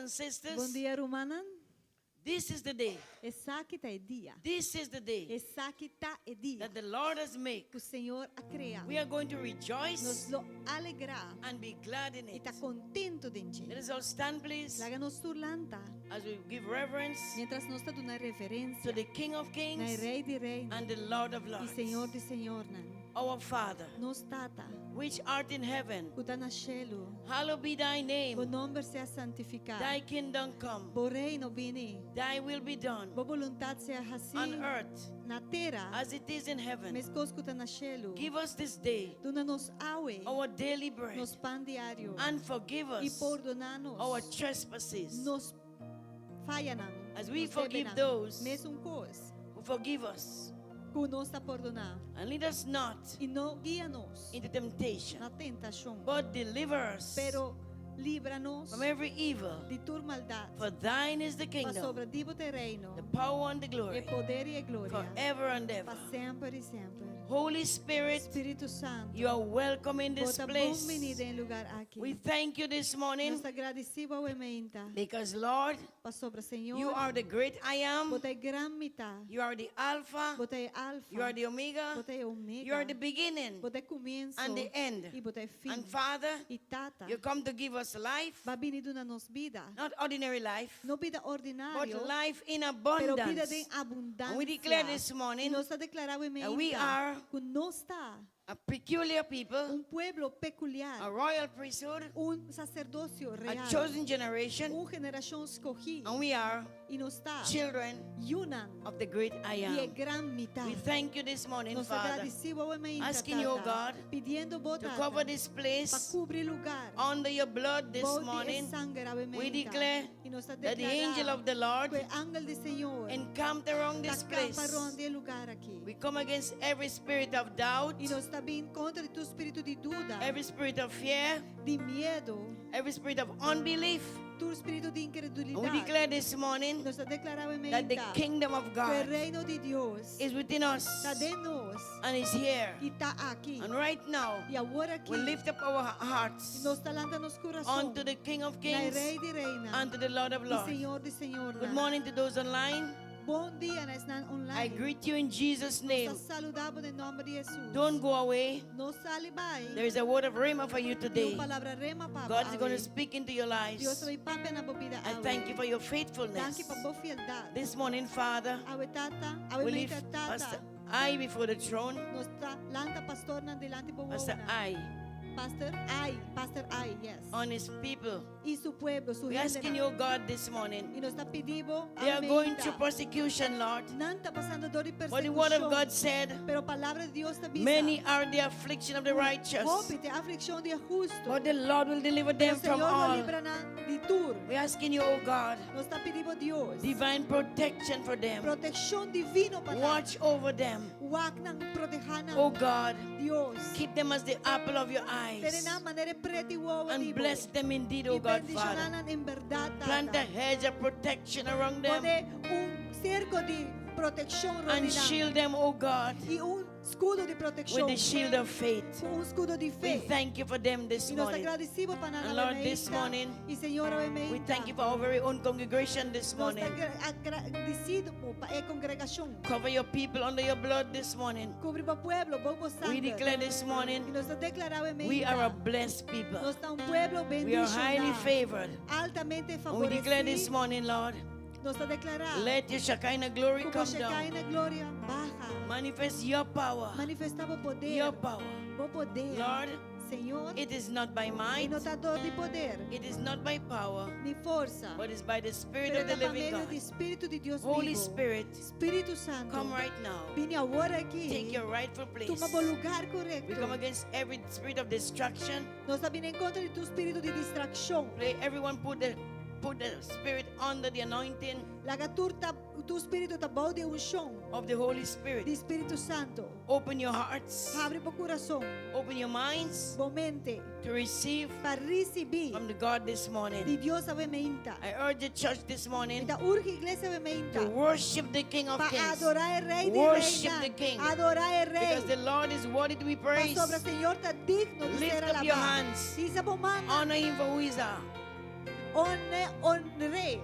and sisters. Bom dia, Rumanan. This is the day. Essa que tá é dia. This is the day Essa que tá é dia that the Lord has made. que o Senhor a criado. We are going to Nos rejoice lo alegrar and be glad in e it. tá contento dentro. Let us all stand, please, Laga nos turlanta. as we give reverence Mientras nós tá dando reverência to the King of na Kings Rei de Reis and the Lord of e Lords. Senhor de Senhor, nan. Our Father, Nos tata, which art in heaven, o tá na cielo. hallowed be thy O name. nome seja santificado. Thy kingdom come. Bo reino vini. Thy will be done Bo voluntad seja assim on earth na terra. as it is in heaven. Mes cos que tá na cielo. Give us this day Duna nos awe. our daily bread, Nos pan diário. and forgive E us perdonar-nos. our trespasses, Nos falha nan. as we Nos forgive debe nan. those Mes cos who forgive us. que nos está perdonar. And lead us not E não guia-nos into temptation, na tentação. but deliver us Pero livra-nos from every evil. de tua maldade. For thine is the Para kingdom, sobre divo te reino. the power and the E glory, poder e glória. forever and ever. Para sempre e sempre. Holy Spirit, Espírito Santo. you are welcome in this Bota place. bom-vinda em lugar aqui. We thank you this morning Nos agradecemos ao ementa. because, Lord, Para sobre Senhor. you are the great I am. Bota é gran mitad. You are the Alpha. Bota é alfa. You are the Omega. Bota é omega. You are the beginning Bota é começo. and the end. E bota é fim. And Father, E tata. you come to give us life, Va venido na nos vida. not ordinary life, No vida but ordinário. life in Pero vida abundance. de abundância. And we declare this E morning nós está declarado that we are que nós está a peculiar people, pueblo a peculiar, royal priesthood, sacerdócio real, a chosen generation, geração escogida, and we are e nós está children yunan of the great I e é am. gran mitad. We thank you this morning, Nos Father, agradecemos ao ementa, asking you, God, pidiendo to botata cover this para place cubrir lugar. under your blood this Bode morning. sangre ao ementa. We declare E nós está that the angel of the Lord que o ángel do Senhor encamped around this place. ronde lugar aqui. We come against every spirit of doubt, E nós está bem contra tu espírito de dúvida, every spirit of fear, de medo, every spirit of unbelief. tu espírito de And we incredulidade. declare this morning Nós está declarado em that the kingdom of que o God reino de Deus is within us está de nós and is here. e está aqui. And right now, E agora aqui, we lift up our hearts nós está lançando nos corações unto the King of na Kings Rei de Reina and to the Lord of e Lords. Senhor de Senhor. Good morning to those online. Bom dia, nós estamos I online. greet you in Jesus' name. Nós saludamos em nome de Jesus. Don't go away. Não sale vai. There is a word of rhema for you Tem today. uma palavra rema para God is going to speak into your Deus lives. vai papai na bobida. I thank you for your Thank faithfulness. you for boa fialdade. This morning, Father, Awe tata, awe we mita lift tata. Pastor I before the throne. Nos está lanta pastor na delante po Pastor I Pastor I, yes. on his people. Y su pueblo, su We're asking gente. you, God, this morning. Y nos está pidiendo. They are going through persecution, Lord. Nanta pasando dor y But the word of persecución. God said, Pero palabra de Dios te avisa. many are the affliction of the righteous, Hópite, aflicción de justo. but the Lord will deliver Pero them el from Señor lo all. librará de tur. We're asking you, oh God, Nos está pidiendo Dios. divine protection for them. Protección divino para Watch over them. Huwag nang protehanan. Oh God, Dios. keep them as the apple of your eyes. Tere na manera preti wawa And dibo. bless them indeed, Y oh God, Father. bendisyonanan en verdad, Plant a tata. hedge of protection around them Pone un cerco de protección and rodinal. shield them, oh God, Y un escudo de with protección. the shield of faith. Un escudo de We fe. thank you for them this Y nos morning. agradecemos para And nada Lord, this morning, y Señor We thank you for our very own congregation this Nos morning. agradecido pa e congregación. Cover your people under your blood this morning. Cubre pa pueblo, bobo We sangre. declare this Y morning, nos ha declarado en we are a blessed people. Nos está un pueblo We are highly bendicionado. favored. Altamente And we declare this favorecido. morning, Lord, Nos ha declarado. let your Shekinah glory Como come se down. cae na gloria, baja. Manifest your power. Manifestava poder. Your power. O poder. Lord, Senhor, it is not by e might, não está dor de poder, it is not by power, nem força, but it's by the Spirit pero of the da living meio do God. Espírito de Deus Holy vivo. Spirit, Espírito Santo, come right now. vine agora aqui. Take your rightful place. Toma o lugar We correto. come against every spirit of distraction. Nós estamos em contra de tu espírito de distração. Pray everyone put the Spirit under the anointing Laga tu espírito tá bom de unção of the Holy de Spirit. Espírito Santo. Open your hearts, Abre o coração, open your minds boa mente, to receive para receber from the God this morning. de Deus a veimenta. I urge the church this morning Então urge a igreja a veimenta. to worship the King of Para Kings, adorar o Rei de Worship Reina. the King. Adorar o Rei. because the Lord is worthy to be praised. Sobre o Senhor está digno de Lift ser up your alabado. hands. Isa po mama. Honor Him for who He is. honre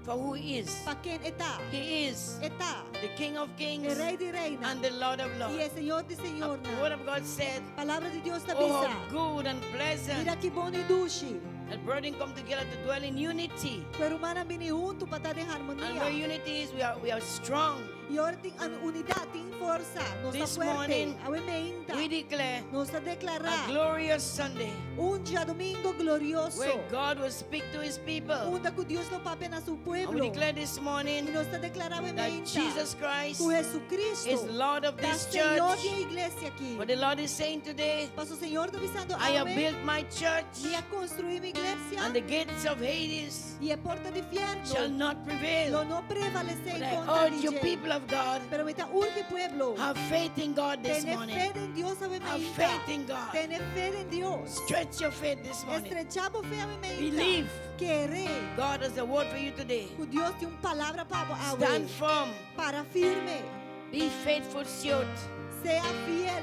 for who He is. pa quien está. He is Está the King of Kings el Rey de Reina and the Lord of Lords. y el Señor de The Señor. Word of God said, Palabra de Dios te oh, avisa. how good and pleasant Mira que bom e dulce. that brethren come together to dwell in unity. O hermano vini junto para estar em And harmonia. where unity is, we are strong. E ora tem unidade, tem força. Nós This está morning, fuerte. Aumenta. We declare Nós está a declarar glorious Sunday dia domingo glorioso. where God will speak to His people. Que Deus não para apenas o And pueblo. we declare this E morning nós está declarar that aumenta. Jesus Christ O Jesucristo is Lord of da this Senhor church. da igreja aqui. What the Lord is saying today, Mas o Senhor está avisando I have amém. built my church, Ia construir minha igreja. and the gates of Hades E a porta de shall inferno not prevail. não prevalecer But em I contra urge you, de people of God, Pero me está urge pueblo. have faith in God this Tener morning. fe en Dios Have aumenta. faith in God. Tener fe en Dios. Stretch your faith this morning. Estrechamos fe aumenta. Believe Querer. God has a word for you today. Que Dios tiene una palabra Stand firm. para firme. Be faithful, steward. Sea fiel.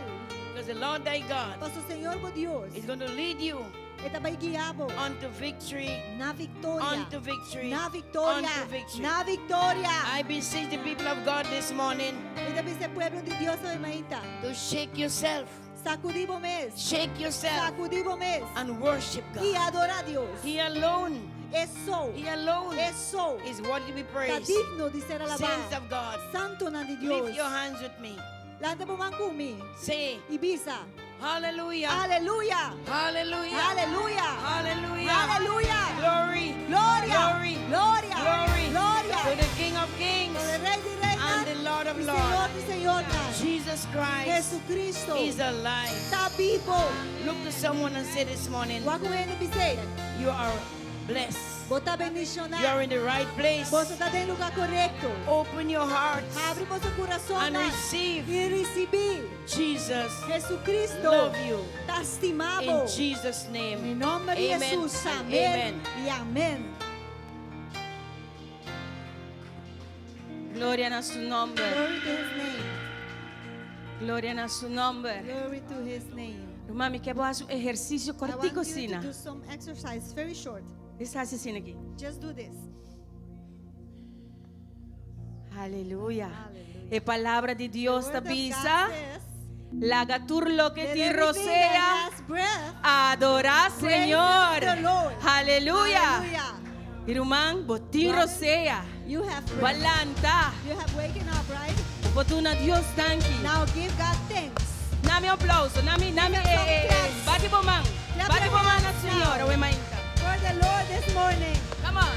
Because the Lord thy God Para o Senhor meu Deus. is going to lead you Ele vai guiar-vos unto victory, na vitória. unto victory, Na vitória. unto victory. Na vitória. I beseech the people of God this morning Ele dice pueblo de Dios aumenta. to shake yourself, Sacudimos mes. shake yourself, Sacudimos mes. and worship Y God. adorar a Dios. He alone, Eso. He alone Eso. is worthy to be Está praised. digno de ser Saints alabado. of God, Santo na de Dios. lift your hands with me. Landa po man kumi. Say, Ibiza. hallelujah, Aleluya. hallelujah, Aleluya. hallelujah, Aleluya. glory, Gloria. glory, Gloria. glory Gloria. to the King of Kings Por el Rey de Reinas. and the Lord of y Lords. Señor de Señoras. Jesus Christ Jesucristo. is alive. Está vivo. Look to someone and say this morning, Wa con ele dice. you are blessed. Vos está bendicionado. You are in the right place. Vos está en lugar correcto. Open your hearts Abre vosso coração and receive. e receber. Jesus Jesucristo love you. está estimado. In Jesus' Em name. nome de Amen Jesus. and Amén. amen. Y amén. Gloria a su nombre. Glory to his name. Gloria a su nombre. Glory to his name. Mami, que fazer um exercício I want cortico, you Sina. to do some exercise, very short. Deixa assim aqui. Just do this. Aleluia. Hallelujah. A palavra de Deus The te word of God avisa. says, Lagatur lo que "Let te everything that rocea. has breath, Adorar, praise Senhor. the Lord." Aleluia. Hallelujah. Irmão, botim Brother, rocea. You have breath. Balanta. You have waken up, right? Botuna Deus tanque. Now give God thanks. Nami aplauso. Nami. Bate por mão. Clap Bate your por mão na hands now. Senhora. O emainta. For the Lord this morning. Come on.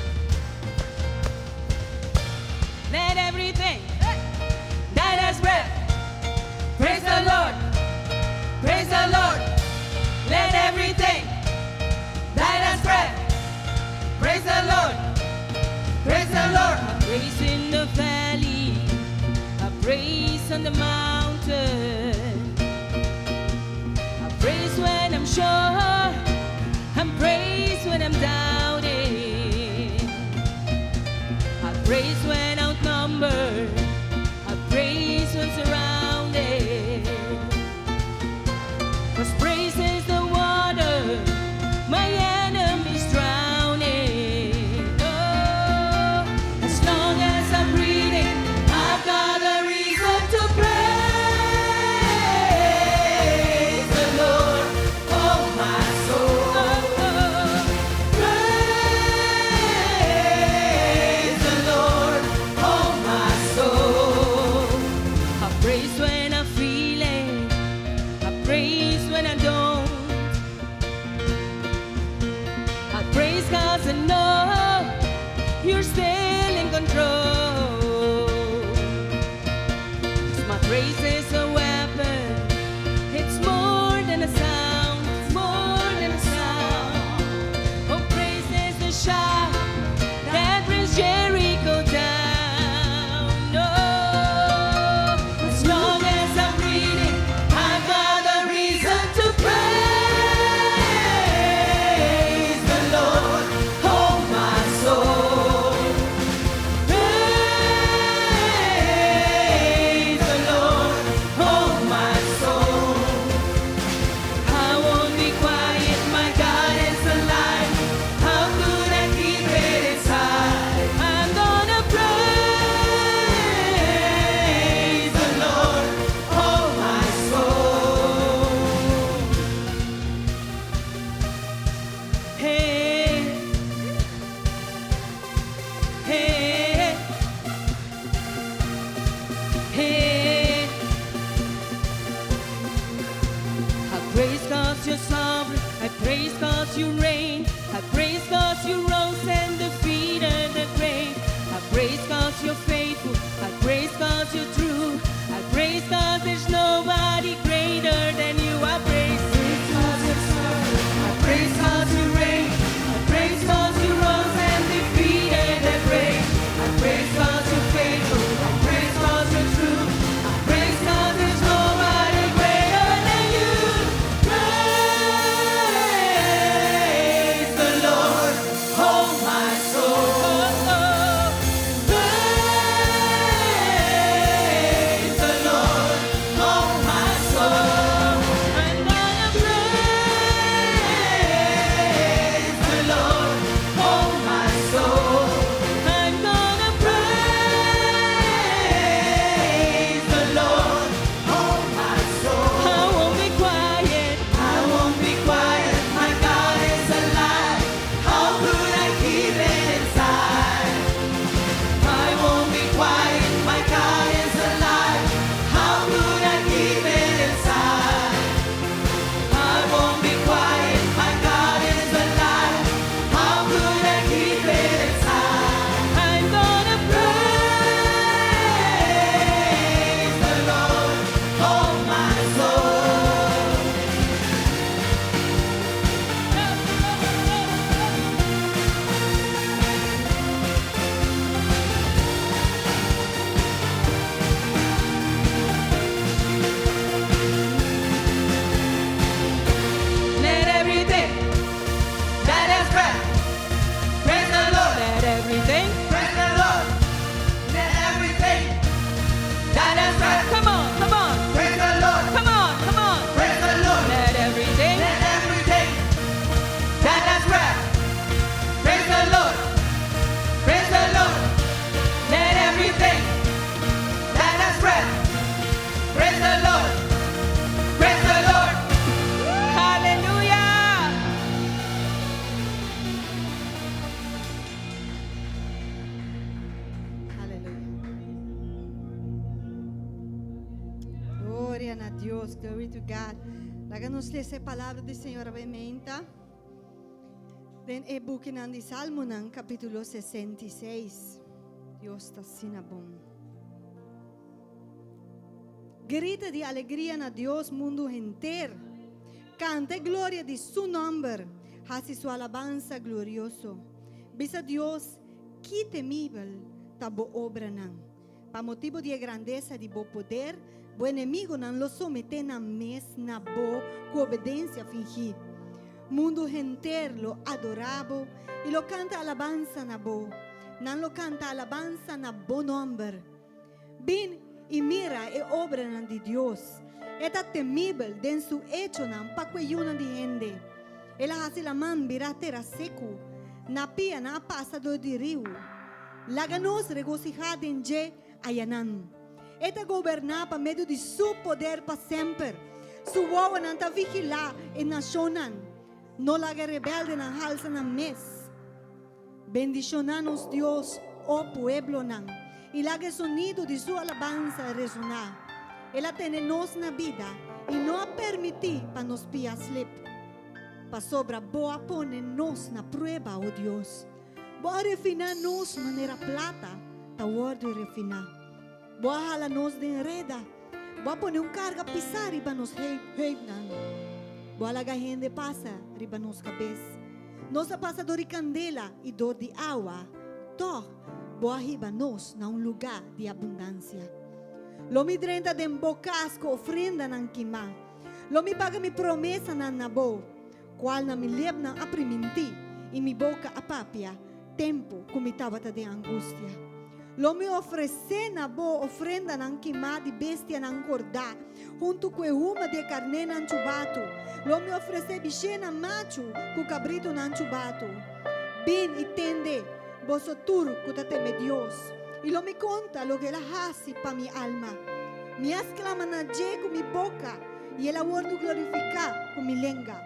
Let everything that has breath praise the Lord. Praise the Lord. Let everything that has breath praise the Lord. Praise the Lord. A praise in the valley, a praise on the mountain, a praise when I'm sure, and praise when I'm doubting, I praise when outnumbered, I praise when surrounded. 'Cause praise is the water my enemies drowning. Oh, as long as I'm breathing, I've got a reason to praise the Lord, oh my soul. Praise the Lord, oh my soul. 'cause you're faithful. I praise 'cause you're true. I praise 'cause there's nobody greater than you. I praise 'cause you serve. I praise 'cause you reign. I praise 'cause you rose and defeated the grave. I praise 'cause you're faithful. I praise 'cause you're true. I praise 'cause there's nobody greater than you. Praise the Lord, oh my soul. Praise the Lord, oh my soul. I'm gonna praise the Lord, oh my soul. I'm gonna praise the Lord, oh my soul. I won't be quiet. I won't be quiet. My God is alive. How could I keep it inside? I won't be quiet. My God is alive. How could I keep it inside? I won't be quiet. My God is alive. How could I keep it inside? I'm gonna praise the Lord, oh my soul. Let everything that has breath praise the Lord. Let everything praise the Lord. Let everything that has breath, come on, praise the Lord. Come on, praise the Lord. Let everything that has breath praise the Lord. Praise the Lord. Let everything that has breath praise the Lord. Praise the Lord. Hallelujah. Hallelujah. Gloria a Dios, glory to God. Láganos ler a palavra do Senhor brevemente. Den e-boeken aan die Salmo ng capítulo 66. Dios está sina bom. Grita de alegria na Dios mundo inteiro. Cante glória de su nombre. Hace su alabanza glorioso. Bisa Dios que temível tabo obra nan. Pa motivo de grandeza de bo poder, bo inimigo nan lo somete na mes na bo com obediência fingir. Mundo inteiro lo adorabo e lo canta alabanza na bo. Nan lo canta alabanza na bo nombre. Bin e mira e obra nan de Dios. Eta temível den su hecho nan pa queyunan de gente. Ela hace la man biratera seco. Na pia na passador de rio. Laganos regocijada en je ayanan. Eta governar pa meio de su poder pa sempre. Su wawa nan ta vigila en nacionan. No laga rebelde nan halsa nan mes. Bendicionanos Dios, oh pueblo nan. Y laga sonido de su alabanza resonar. Ela tiene nos na vida y no ha permitir pa nos pia slip. Pa sobra boa pone nos na prueba, oh Dios. Boa refinar nos manera plata, ta word refinar. Boa hala nos de enreda. Boa pone carga pisar riba nos heip nan. Boa laga gente passa riba nos cabeça. Nossa passa dor de candela e dor de água. Toh, boa riba nos na lugar de abundância. Lomi drenta den bocasco ofrenda nan kima. Lomi paga mi promessa nan nabo. Qual na mi leb nan apriminti e mi boca a papia. Tempo comitavata de angústia. Lomi oferece na bo ofrenda nan kima di bestia nan corda. Junto com uma de carne nan chubato. Lomi oferece biche nan macho com cabrito nan chubato. Bin e tende. Boso tur kutateme Dios. Y lo me conta lo que él hace para mi alma. Me exclama na je con mi boca y él aguardo glorificar con mi lengua.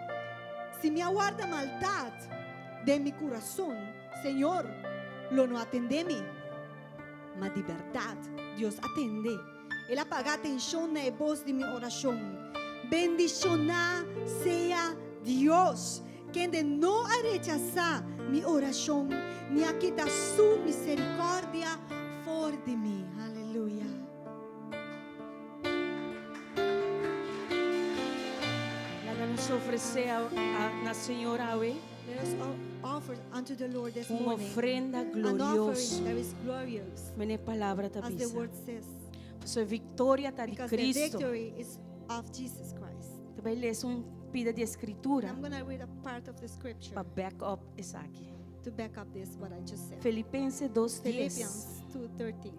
Si me aguarda maldad de mi corazón, Señor, lo no atendemi. Ma de verdad, Dios atende. Él apaga atención en voz de mi oración. Bendicionar sea Dios, quien de no ha rechazado mi oración, ni ha quitado su misericordia Vamos oferecer na Senhora hoje Let us offer unto the Lord this uma morning ofrenda an gloriosa. offering that is glorious, Minha palavra tá as the bisa. word says, Sua vitória tá de because the Cristo. victory is of Jesus Christ. Também lê pida de escritura I'm going to read a part of the scripture para back up isso aqui. to back up this, what I just said. Filipenses 2:10. Philippians 2:13.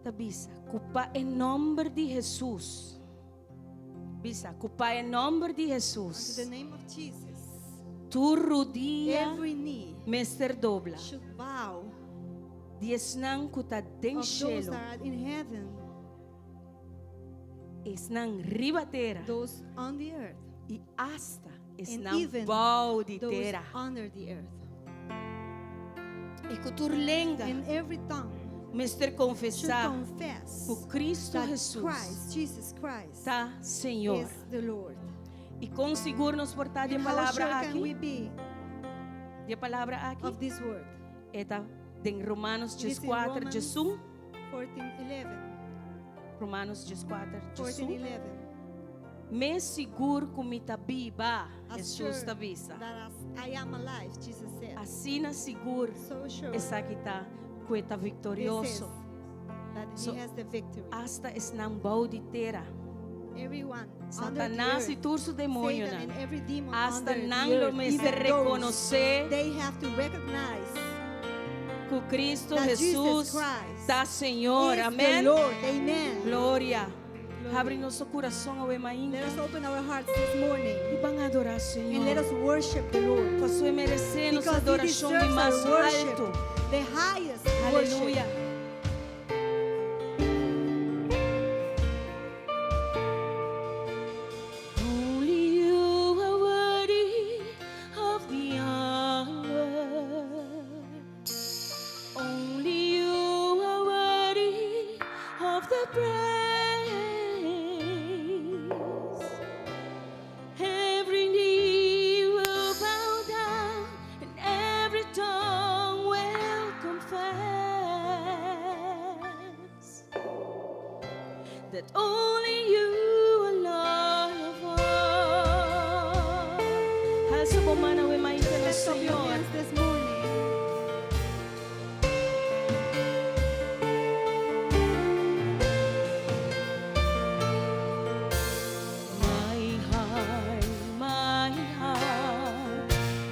Tá bisa. Culpa em nome de Jesus. Bisa, culpa em nome de Unto Jesus. the name of Jesus, Tu rodilha every knee Mester dobla. should bow Diesnang kuta den of those cielo. that are in heaven, Esnang ribatera. those on the earth, E hasta and esnang even bau de those terra. under the earth. E kuturlenga. And every tongue Mester should confessar. confess O Cristo that Jesus. Christ, Jesus Christ, Tá, Senhor. is the Lord. E com seguro nos portar de And how palavra sure can we aqui. be De palavra aqui. of this word? Eta em Romanos It is in 14, Romans 11. 14:11. Romanos 14, 14:11. 11. Me seguro como está viva, As sure Jesus está vista. that as I am alive, Jesus said. Assim na seguro, So sure essa aqui está cueta this is vitorioso. that he So, has the victory. Hasta es nang bau de terra. Everyone under Satanás the e earth, turso demônio Satan and na. every demon Hasta under nang the lo earth, me se even those, reconocer they have to recognize que Cristo that Jesus Jesus Christ está Senhor. is Amém. the Lord. Amen. Glória. Abre nosso coração ao Let ainda. us open our hearts this morning E vão adorar and let Senhor. us worship the Lord. Passou merecer nossa Because he adoração de deserves mais our worship, alto. the highest Aleluia. worship. Only you are worthy of the honor. Only you are worthy of the praise. Every knee will bow down and every tongue will confess that only you are Lord of all. Hasa bumana we may Lift up your Senhor. hands this morning.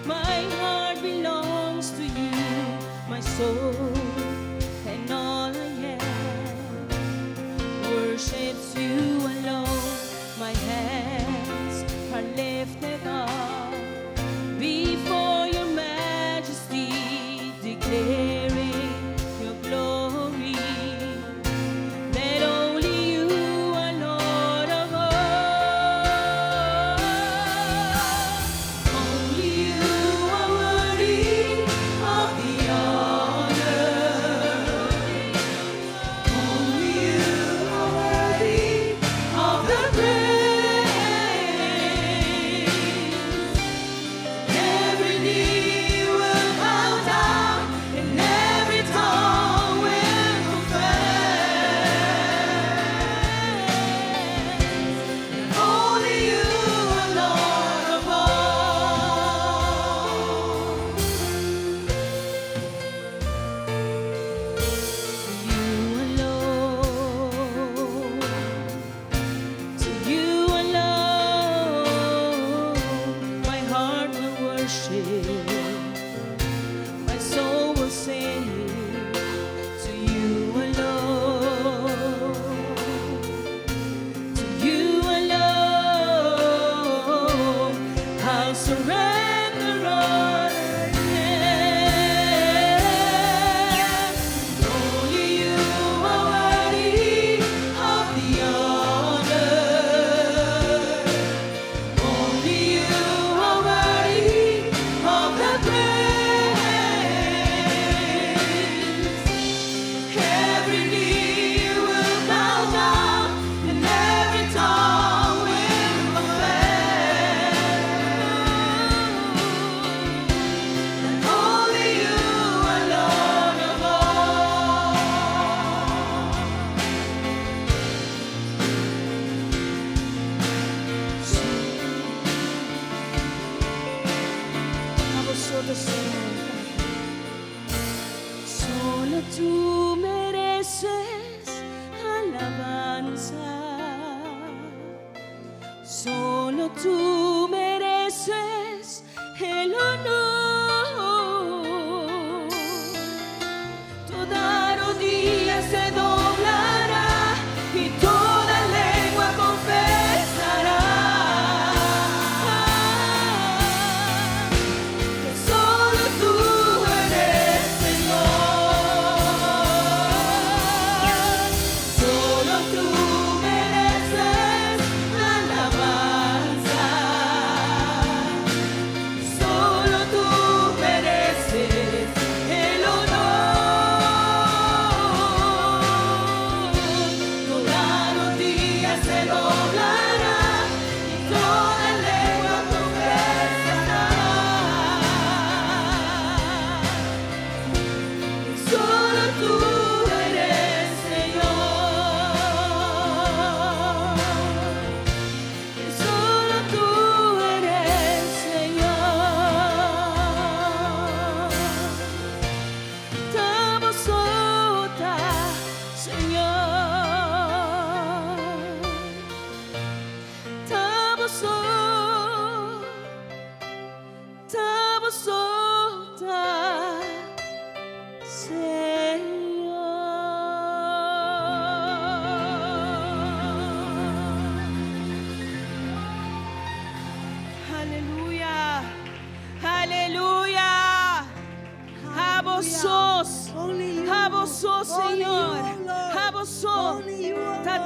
My heart belongs to you, my soul, and all I am worships you alone.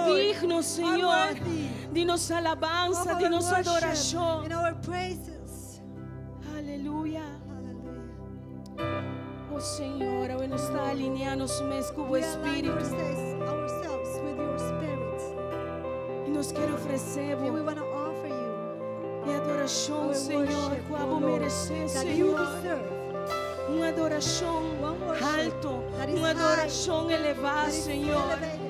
Lord, digno, Señor. are worthy Dinos of alabanza, our dinos worship adoración. and our praises. Aleluya. Hallelujah. Oh Señor, hoy nos está alineando su mes con We align espíritu. ourselves with your spirit. Y nos quiere ofrecer And we want to offer you y adoración, our Señor, worship, que oh vamos Lord, merecer, that you Señor. deserve. Una adoración One worship alto, that is una adoración high, elevada, that is Señor. elevated.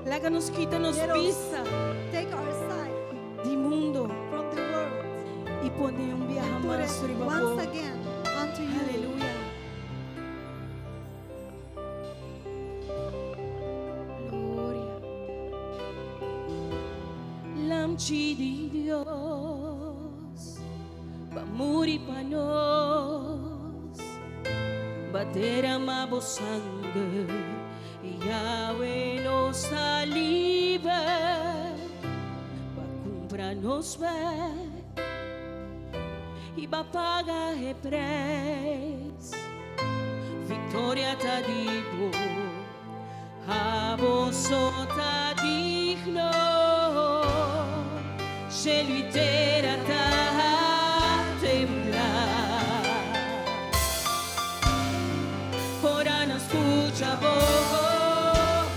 La que nos quita, nos Let us pisa take our sight del mundo from the world y pone un viaje and put más it arriba. once again unto you. Aleluya. Gloria. Lamci di Dios va morir pa nos, bater amabo sangue y Yahweh nos alive, va comprarnos ver e va pagar o preço. Vitória tá digo, a vos tá digno, chez lui terra tá temblar. Ora não escuta a voz.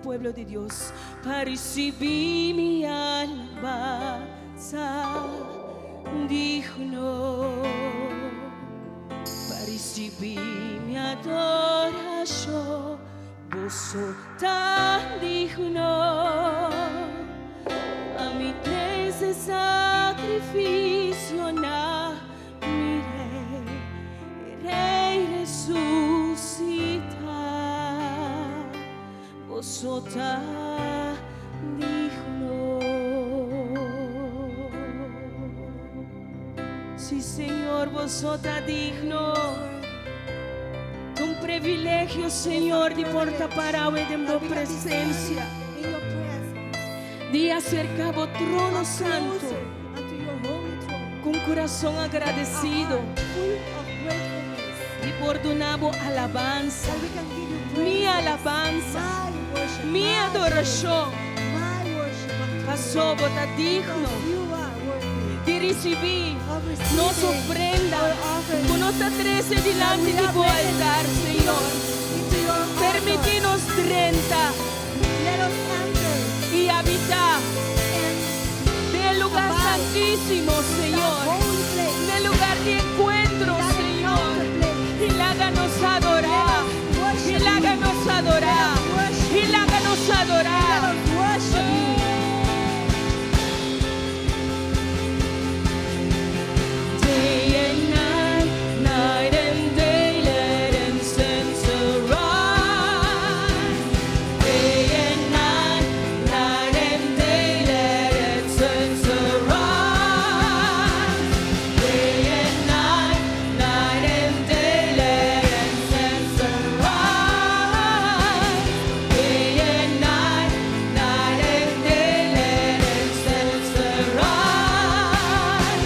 Pueblo de Dios, para recibir mi alabanza, digno. Recibi mi adoración, vos sos tan digno. A mi ese sacrificio na mi rey resucita. Vos sos tan digno. Sí, Señor, vos sos tan digno. Un privilegio, Señor, de portar parado en tu presencia, In your presence. de acercar o trono santo Closer unto your holy throne. con corazón agradecido Full of gratefulness. y por donar alabanza, That we can give you praise. mi alabanza, My worship. mi adoración. My worship unto Pasó, vos estás digno you. You are worthy. de recibir Of receiving nossa ofrenda our offering. con nuestra trece delante de tu altar, Señor. Into your altar. Permitinos 30 Let us enter y habitar del lugar santísimo, Señor, holy place. del lugar de encuentro, Señor. Y háganos adorar, y háganos adorar, y háganos adorar. Worship you. Day and night, night and day, let incense arise. Day and night, night and day, let incense arise. Day and night, night and day, let incense arise. Day and night, night and day, let incense arise.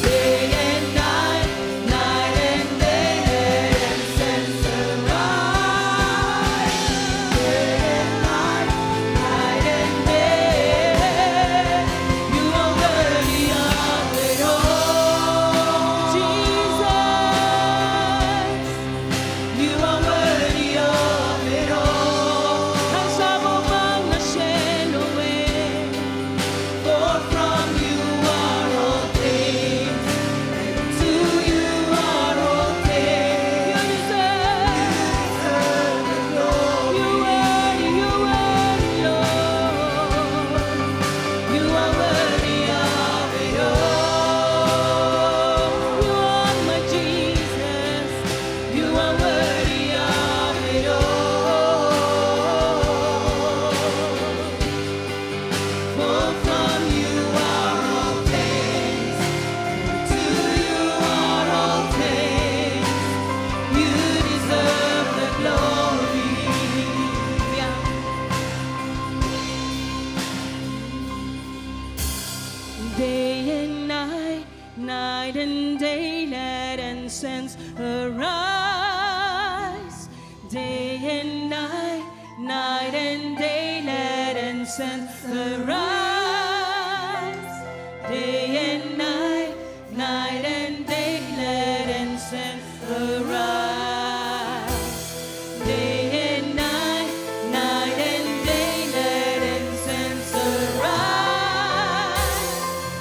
Day and night, night and day, let incense arise. Day and night, night and day, you are worthy of it all. Jesus, you are worthy of it all. Ang sabong mang nasyelo for from you are all things, and to you are all things. You deserve the glory. You worthy, Lord. You are worthy of it all. You are my Jesus. You are worthy of it all. For from you are all things, to you are all things. You deserve the glory. Day and night, night and day, let incense arise. Day and night, night and day, let incense arise. Day and night, night and day, let incense arise. Day and night, night and day, let incense arise.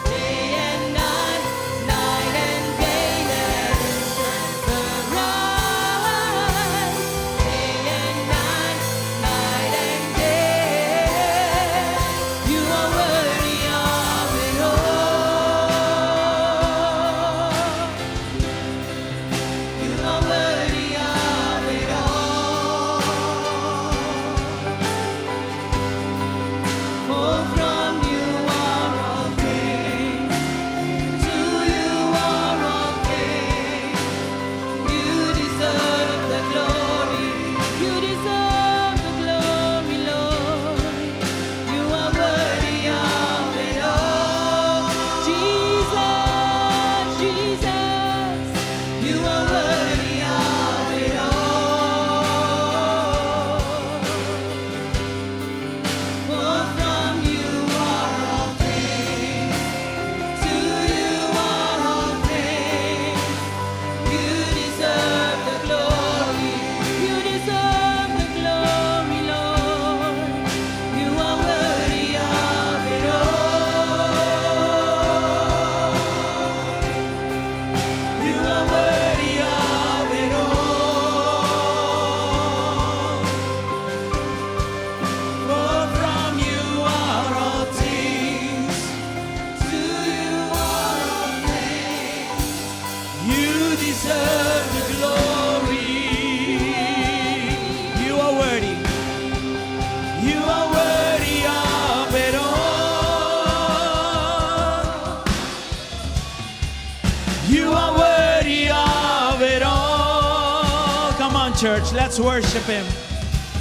Day and night, night and day, let incense arise. Day and night, night and day, you are deserve the glory. You are worthy. You are worthy of it all. You are worthy of it all. Come on, church, let's worship Him.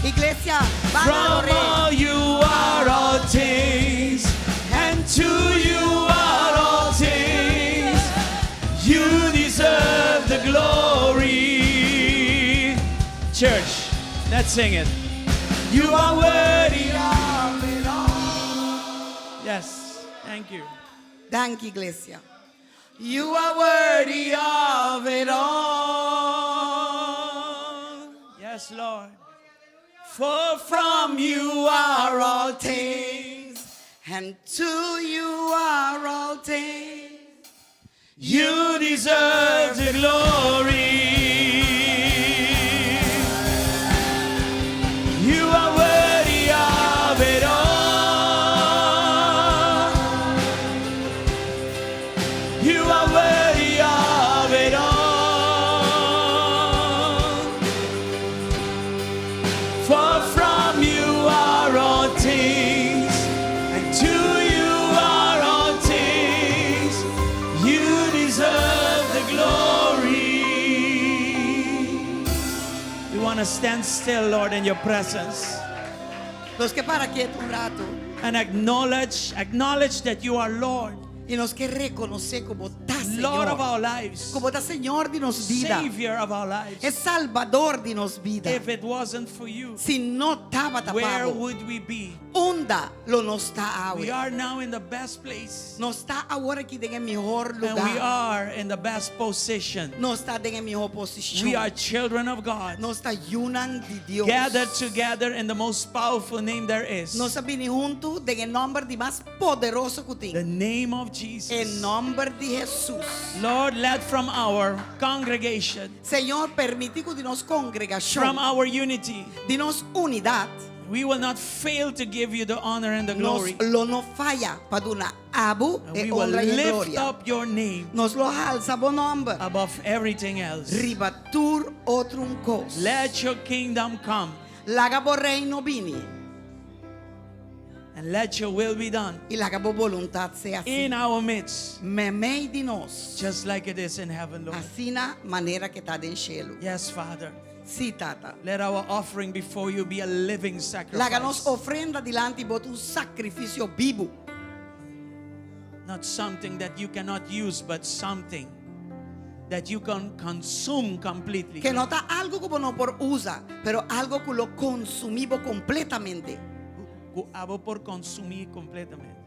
Iglesia, van a From adorar. all you are all things, and to you are all things. You deserve the glory. Church, let's sing it. You are worthy of it all. Yes, thank you. Dank, Iglesia. You are worthy of it all. Yes, Lord. For from you are all things, And to you are all things. you deserve the glory. You are worthy of it all. You are worthy of it all. For from you are all things, and to you are all things. You deserve the glory. We want to stand still, Lord, in your presence Los que para quieto un rato and acknowledge that you are Lord, y nos que reconocer como está Lord of Señor, our lives, como está Señor de nos vida, Savior of our lives. es Salvador de nos vida. If it wasn't for you, Si no estaba where tapado, would we be? onda lo no está We ahora. are now in the best place, No está ahora aquí en el mejor and we lugar. are in the best position. No está en el mejor posición. We are children of God, No está yunan de Dios. gathered together in the most powerful name there is, Nos viene juntos en el nombre de más poderoso que the tem. name of Jesus. En nombre de Jesús. Lord, let from our congregation, Señor, permite que de nos congregación, from our unity, de nos unidad, we will not fail to give you the honor and the nos glory. lo no falla para una abu And e we will honra y lift gloria. up your name Nos lo alza bon nombre. above everything else. Ribatur otro un cos. Let your kingdom come Laga bo reino vini and let your will be done y laga bo voluntad sea así. in our midst, Me mei di nos. just like it is in heaven, Lord. Así na manera que está en cielo. Yes, Father. Sí, tata. Let our offering before you be a living Láganos sacrifice, ofrenda delante de un sacrificio vivo. not something that you cannot use, but something that you can consume completely. Que no está algo como no por usa, pero algo que lo consumimos completamente. Abo por consumir completamente.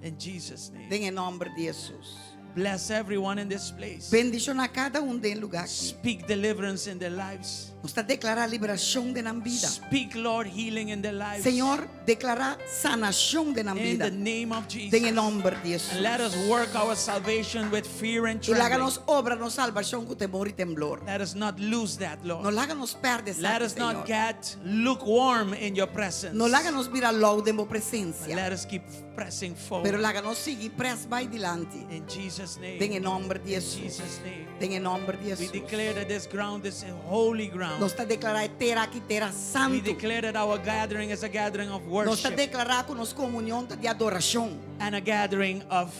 In Jesus' name. En el nombre de Jesús. Bless everyone in this place. Bendición a cada uno del lugar. Speak deliverance in their lives. Nos está declarar liberación de la vida. Speak, Lord, healing in their lives. Señor, declara sanación de la In vida. the name of En el Jesus. nombre de Jesús. And let us work our salvation with fear and Y trembling. láganos obra, nos salvación con temor y temblor. Let us not lose that, No Lord. láganos perder, Let us Señor. not get lukewarm in your presence. No láganos mirar lo de mi presencia. Let us keep pressing Pero forward. láganos seguir pres vai delante. In Jesus' En name. el nombre de In Jesús. Jesus' name. En el nombre de We Jesús. declare that this ground is a holy ground. Nos está declarado terra aqui, terra We santo. declare that our gathering is a gathering of Nos está worship declarado con nos comunión de adoración. and a gathering of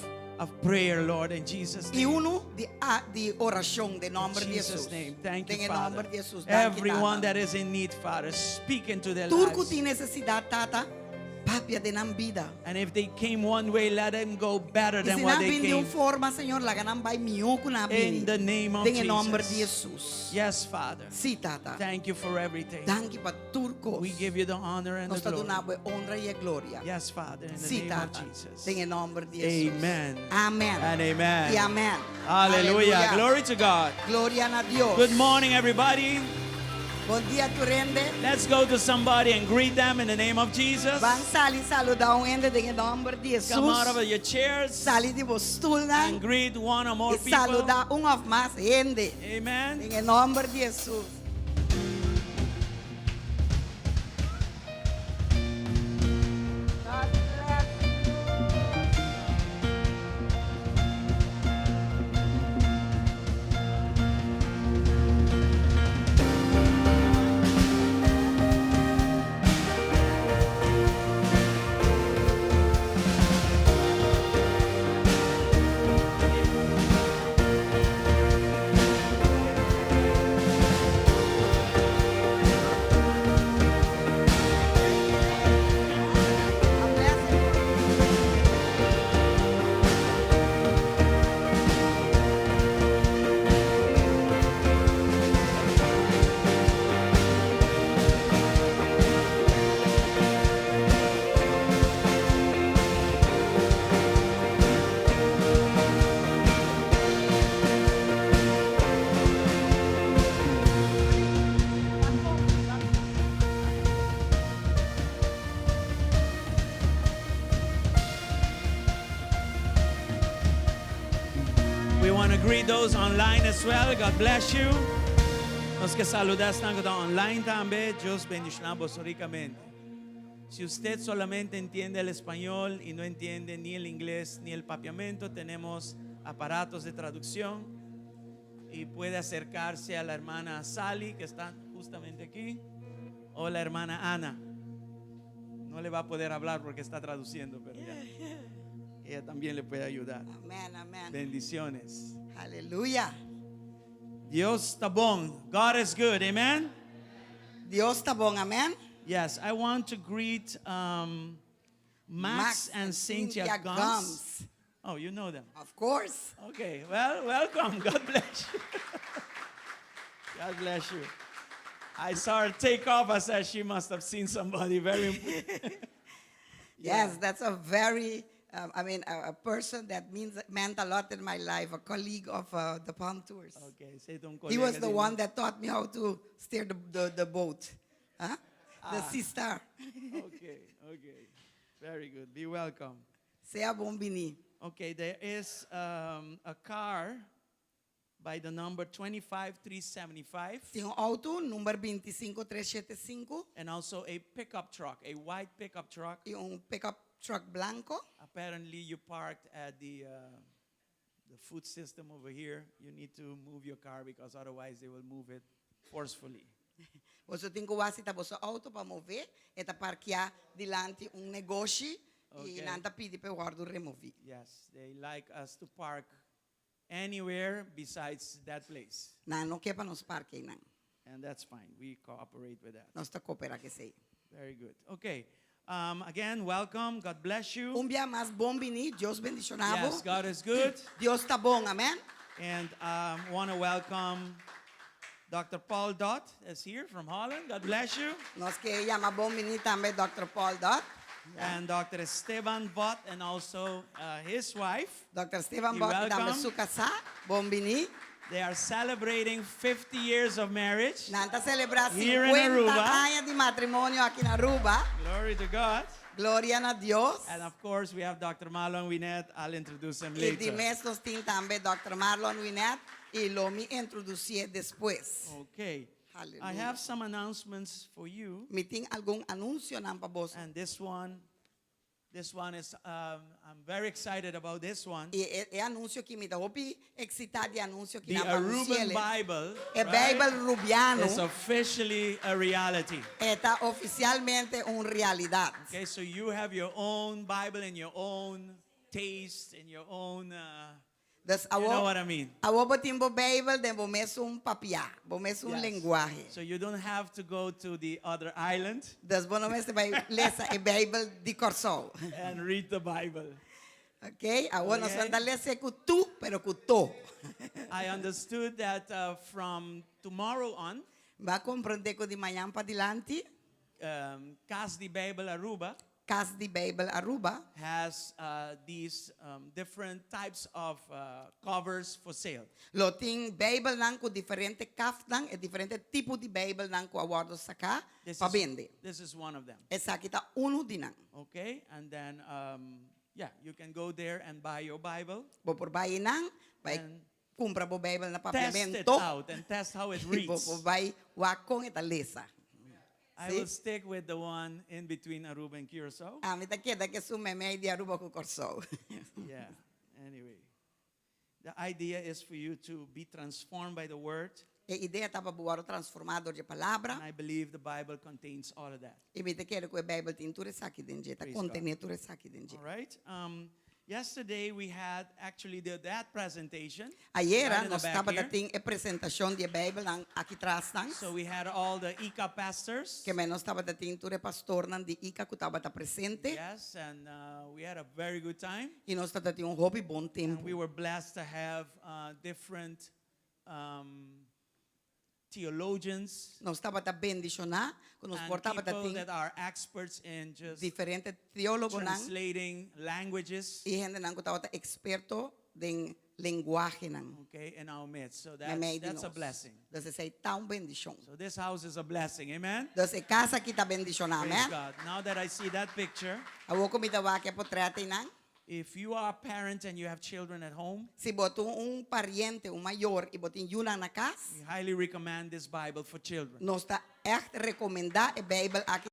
prayer, Lord, in Jesus' Y name. uno de oración de nombre In de Jesus' Jesús. name. Thank En you, el Father. nombre de Jesús. Danke, Everyone Tata. that is in need, Father, speak into their Tú que lives. tienes necesidad, tata, papia de nam vida. And if they came one way, let them go better Y than si what nam they vin de came. una forma, Señor, la ganan vai mío con la In the name of En el nombre de Jesus. Jesús. Yes, Father. Sí, tata. Thank you for everything. Danke para turcos. We give you the honor and Nos the está glory. dando honra y gloria. Yes, Father, in the Sí, name of tata. Jesus. En el nombre de Jesús. Amen. Amén. And amen. Y amén. Hallelujah. Aleluya. Glory to God. Gloria a Dios. Good morning, everybody. Buen día, tu rende. Let's go to somebody and greet them in the name of Jesus. Van salir saludar un ende en el nombre de Come out of Jesús. your chairs Salir de vostul and greet one or more y people. saludar un of más ende Amen. en el nombre de Jesús. God bless. greet those online as well. God bless you. Los que saludas están online también. Dios bendicionamos ricamente. Si usted solamente entiende el español y no entiende ni el inglés ni el papiamento, tenemos aparatos de traducción y puede acercarse a la hermana Sally, que está justamente aquí, o la hermana Ana. No le va a poder hablar porque está traduciendo, pero ya. Ella también le puede ayudar. Amén, amén. Bendiciones. Aleluya. Dios está bon. God is good. Amen. Dios está bon, amén. Yes, I want to greet Max and Cynthia Gums. Oh, you know them. Of course. Okay, well, welcome. God bless you. God bless you. I saw her take off. I said she must have seen somebody very important. Yes, that's a very, a person that meant a lot in my life, a colleague of the Palm Tours. Okay, say to un He was colega the de- one that taught me how to steer the boat. Huh? The sea star. Okay. Very good. Be welcome. Sea bombini. Okay, there is a car by the number 25375 Tinha auto, número 25375, and also a pickup truck, a white pickup truck. e pickup truck blanco. Apparently you parked at the food system over here. You need to move your car because otherwise they will move it forcefully. Você tem que wasita você auto para mover, e tá parquear dilante negócio Okay. e nanta pedi para guardo remover. Yes, they like us to park anywhere besides that place. Não quer para nos parquear não. And that's fine. We cooperate with that. Nós tá coopera que sei. Very good. Okay. Again, welcome. God bless you. Dia mais bombini, Deus bendicionado. Yes, God is good. Deus tá bom, amém? And want to welcome Dr. Paul Dot is here from Holland. God bless you. Nós que chama bombini também Dr. Paul Dot. And Dr. Esteban Bot and also his wife. Dr. Esteban You Bot também welcome. sua casa, bombini. They are celebrating 50 years of marriage. Nanta celebrar Here in 50 Aruba. anos de matrimônio aqui na Aruba. Glory to God. Glória a Deus. And of course, we have Dr. Marlon Winedt. I'll introduce him E de later. mês nós temos também Dr. Marlon Winedt e lo me introduzir depois. Okay. I Hallelujah. have some announcements for you. Me tem algum anúncio não para você? And this one is, I'm very excited about this one. E anúncio que me dá opi excitado de anúncio que The na Aruban Bible É Bible rubiano. is officially a reality. Está oficialmente realidade. Okay, so you have your own Bible and your own taste and your own, Dus you know what I mean. awo botimbo Bible de bomeso papia, bomeso Yes. linguaje. So you don't have to go to the other island Dus bonomeste vai lesa e Bible di corso. and read the Bible. Okay? Awo nós Okay. vamos lese ku tu, pero ku to. I understood that from tomorrow on, Va comprender ko di manhã para dilante, Cas di Bible Aruba Casa di Bible Aruba has these different types of covers for sale. lo ting Bible nang ku diferente kaftan e diferente tipo di Bible nang ku awardo saka pa vende. This is one of them. Esa kita uno dinang. Okay, and then you can go there and buy your Bible, Bo por bayi nang, bay And kumpra bo Bible na test it papiamento. out, and test how it Bo reads. po bay wakong ita lesa. I will stick with the one in between Aruba and Curacao. Mi ta queda que su meme di Aruba ku corso. Yeah. Anyway, the idea is for you to be transformed by the Word, E ideia tava buaro transformado de palavra. and I believe the Bible contains all of that. E mi ta queda que o Bible tem tudo saki denje, ta Praise contene tudo saki denje. All right. Yesterday we had actually that presentation. Ayer right in the nós back estava here. da ting e apresentação de Bible nang aqui atrás nang. So we had all the ICA pastors. Que menos estava da ting tudo pastor nang di ika ku tava ta presente. Yes, and we had a very good time. E nós estava ting hobby bom And tempo. we were blessed to have different theologians Nós estava ta bendicionar, que nos and portava ta people ting that are experts in just diferente teólogo nang. translating languages, E gente nang ku tava ta experto den linguagem nang. okay, in our midst. So Na meio de that's a nós. blessing. Dus essa é tão bendição. So this house is a blessing, amen? Dus a casa aqui tá bendicionada, Praise amém? God. Now that I see that picture, Awo ko mitawa que portrete nang. If you are a parent and you have children at home, Si boto pariente, mayor, y botin yuna na kas, we highly recommend this Bible for children. nos está echt recomenda e Bijbel aqui.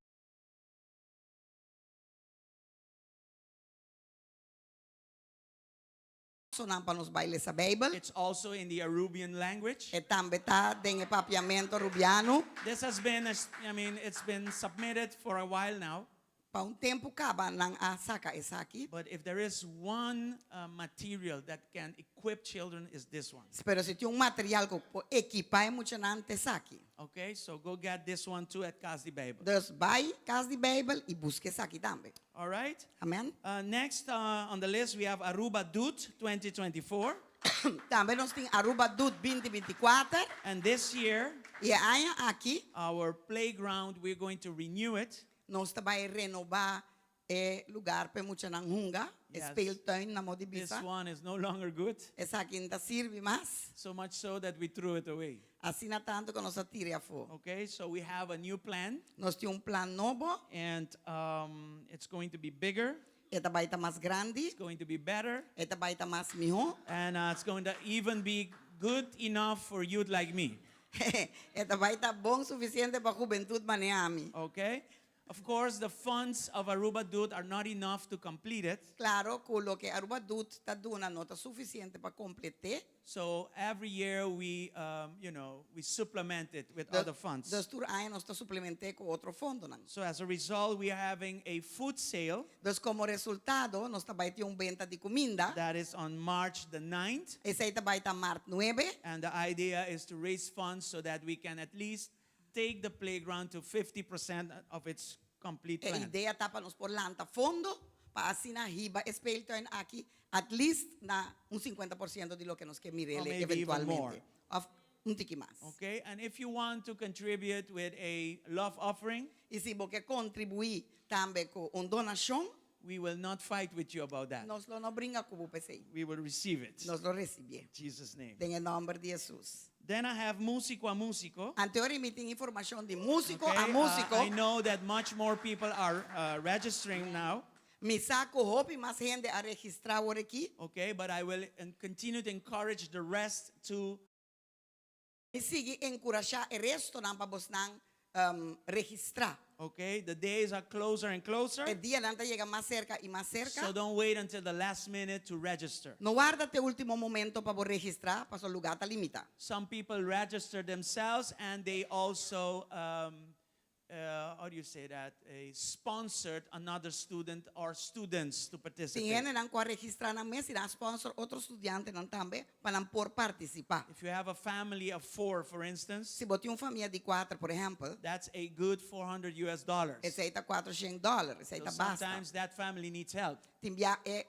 So nan pa nos baile sa Bijbel. It's also in the Arubian language. E tambe ta den e Papiamento rubiano. This has been, it's been submitted for a while now. Pa tempo kaba nang asaka esaki. But if there is one material that can equip children, is this one. Pero si ti material ko po equipa mucha nante saki. Okay, so go get this one too at Casa de Bible. Dus vai cas di Bijbel e busque saki tambe. All right. Amen. Next on the list we have Aruba Dut 2024, Tambe nos ting Aruba Dut 2024. and this year E aya aqui our playground we're going to renew it. nos vai renovar lugar pe mucha nang hunga. Yes. Speeltuin na mo di This bisa. one is no longer good, Esa quinta sirve mas. so much so that we threw it away. Assim na tanto que nos atire a fo. Okay, so we have a new plan, Nos tem plan novo. and it's going to be bigger, Eta vai ta mas grande. it's going to be better, Eta vai ta mas miho. and it's going to even be good enough for youth like me. Eta vai ta bom suficiente para juventude maneami. Okay, of course the funds of Aruba Dut are not enough to complete it. Claro, kulo que Aruba Dut ta duna nota suficiente para completar. So every year we supplement it with other funds. Dus tur aya nos ta suplemente com outro fondo nang. So as a result, we are having a food sale Dus como resultado, nos ta vai ter venta de comida. that is on March the 9th. Esa ita vai ta Mart 9. And the idea is to raise funds so that we can at least take the playground to 50% of its complete A plan. ideia tá para nos por lanta fundo, para assim na riba espeltoin aqui, at least na 50% de lo que nos que Or mirele maybe even more. eventualmente. Of tiki mais. Okay, and if you want to contribute with a love offering, E se você contribuir também com donação, we will not fight with you about that. nós não brinca com o PC. We will receive it. Nós lo recebemos. In Jesus' name. Em nome de Jesus. Then I have músico a músico. Anteriormente tem informação de músico Okay, a músico. I know that much more people are registering now. Me saco hope mais gente a registrar por aqui. Okay, but I will continue to encourage the rest to E sigue encorajar o resto não para vos não registrar. okay. The days are closer and closer, O dia não chega mais cerca e mais cerca. so don't wait until the last minute to register. No guarda até o último momento para vos registrar, para o lugar está limitado. Some people register themselves, and they also how do you say that? Sponsored another student or students to Tem participate. gente não pode registrar na mesa e não sponsor outro estudante não também para não por participar. If you have a family of 4, for instance, Se você tem uma família de 4, por exemplo, that's a good $400. esse aí está $400, esse aí So está basta. sometimes that family needs help. Tem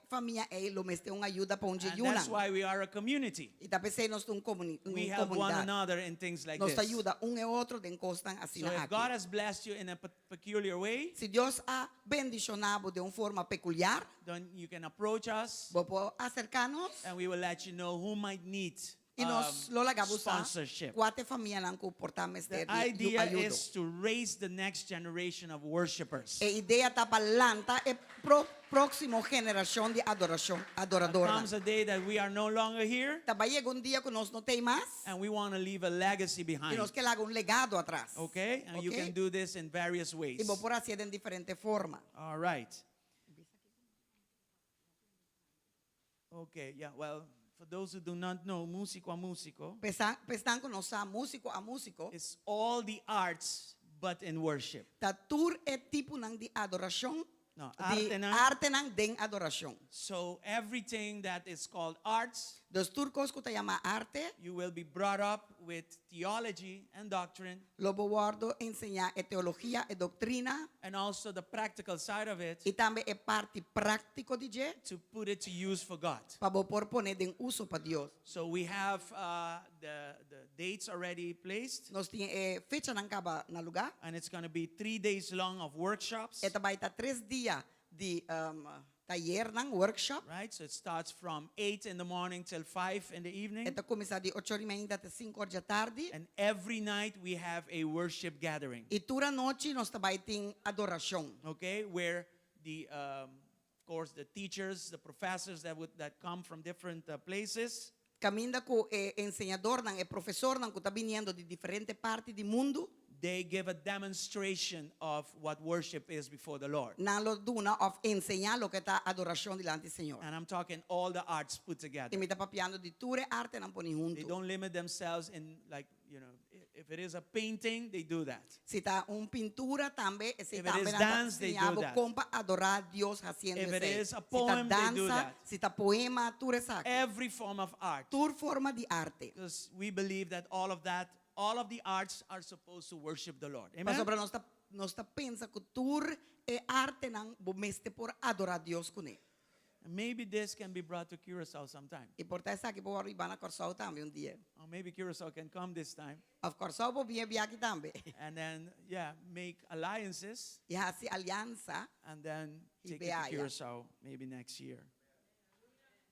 família aí, lo mesmo tem uma ajuda para onde And that's yuna. why we are a community. E tá pensando nós temos We help one comunidade. another in things like Nos this. ajuda e outro de encostam assim So if aqui. God has blessed you in a peculiar way, Se Deus ha bendicionado de uma forma peculiar, then you can approach us, vou acercar-nos and we will let you know who might need e nós lo lagamos sponsorship. quatro famílias não comportamos The de idea ajuda. is to raise the next generation of worshipers. A ideia tá para lançar a próxima geração de There adoradora. comes a day that we are no longer here, Tá vai chegar dia que nós não tem mais and we want to leave a legacy e behind. nós queremos legado atrás. Okay? And you can do this in various ways. E vou por assim de diferente forma. All right. Okay, yeah, well, for those who do not know, músico a músico Pensando que nós somos músico a músico, is all the arts but in worship. tá tur é tipo nang de adoração, No, de arte arte nang de adoração. So everything that is called arts, Dos turcos que te llama arte, you will be brought up with theology and doctrine, lo guardo enseñar teología e doctrina and also the practical side of it e também é parte prático de je to put it to use for God. para por poner en uso para Dios. So we have the dates already placed, Nós tem fecha nang kaba na lugar. and it's going to be 3 days long of workshops, Eta vai estar 3 dias de taller nang workshop. right? So it starts from 8 in the morning till 5 in the evening. Eta começa de 8h30 até 5 da tarde. And every night we have a worship gathering, E toda noite nós também tem adoração. okay, where the course, the teachers, the professors that come from different places. Caminda com ensinador, não, professor, não, que está vindo de diferentes partes do mundo. They give a demonstration of what worship is before the Lord. Não lo duna of ensinar lo que está adoração diante do Senhor. And I'm talking all the arts put E together. me está papiando de ture arte não põe They junto. don't limit themselves in, like, if it is a painting, they do that. Se está pintura também, se If it também is dance, they do that. como adorar a Deus haciendo If it isso. is a Se está poem, they do dança, that. se está poema, ture saca. Every form of art. Tur forma de arte. Because we believe that all of the arts are supposed to worship the Lord. Mas Amen? sobre nós está pensa que tur é arte não bomeste por adorar a Deus com ele. And maybe this can be brought to Curacao sometime. E por isso aqui por arribar na Corsau também dia. Or maybe Curacao can come this time. Of Corsau por vir aqui também. And then, make alliances. E assim aliança. And then take it to Ibeaya. Curacao maybe next year.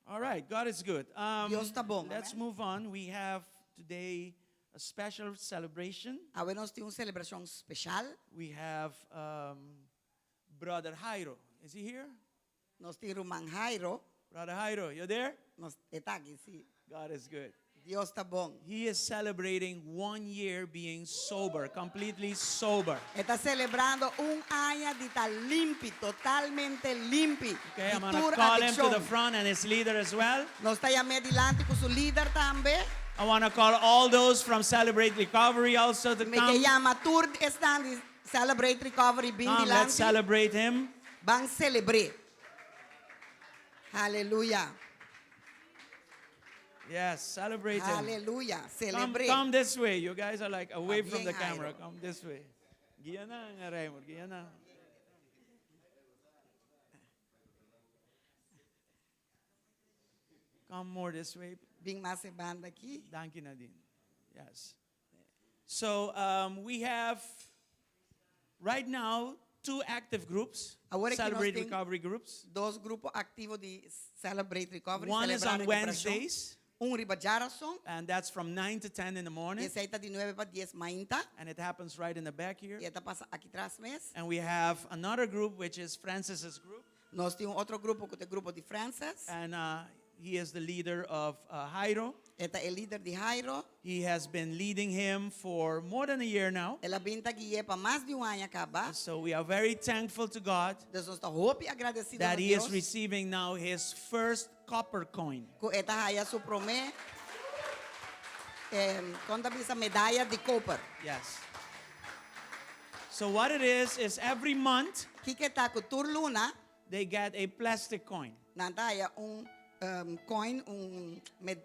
All right, God is good. Deus tá bom, Let's amen. move on. We have today a special celebration. Agora nós temos uma celebração especial. We have Brother Jairo. Is he here? Nós temos o irmão Jairo. Brother Jairo, you there? Nós está aqui, sim. God is good. Deus está bom. He is celebrating 1 year being sober, completely sober. Está celebrando ano de estar limpo, totalmente limpo. Okay, I'm de going to toda call him to the adicção. front and his leader as well. Nós está aí adiante com seu líder também. I want to call all those from Celebrate Recovery also to Me que come. chama tour estão de Celebrate Recovery bem Come, let's dilante. celebrate him. Vão celebrar. Aleluia. Yes, celebrate him. Aleluia. Come Celebre. this way. You guys are like away Ah, from the bien, camera. Jairo. Come this way. Guía na, nga, Raymond. Guía na. Come more this way. Bem mais banda aqui. Thank you, Nadine. Yes. So we have right now 2 active groups, Agora que nós Celebrate tem- Recovery groups. Dois grupos ativos de Celebrate Recovery. One is celebrar on a recuperação. Wednesdays, Riba Jarason. and that's from 9 to 10 in the morning, Esse aí está de 9 para 10 mainta. and it happens right in the back here. E está passa aqui atrás mesmo. And we have another group, which is Francis's group, Nós temos outro grupo, que é o grupo de Francis. and he is the leader of Jairo. Esta é o líder de Jairo. He has been leading him for more than a year now. Ela vem aqui para mais de ano acabar. So we are very thankful to God Deus nós está roupa e agradecido a that he is Deus. receiving now his first copper coin. Com esta raia supreme. Quando essa medalha de copper. Yes. So what it is every month Que está com tur luna. they get a plastic coin. Nantaya coin,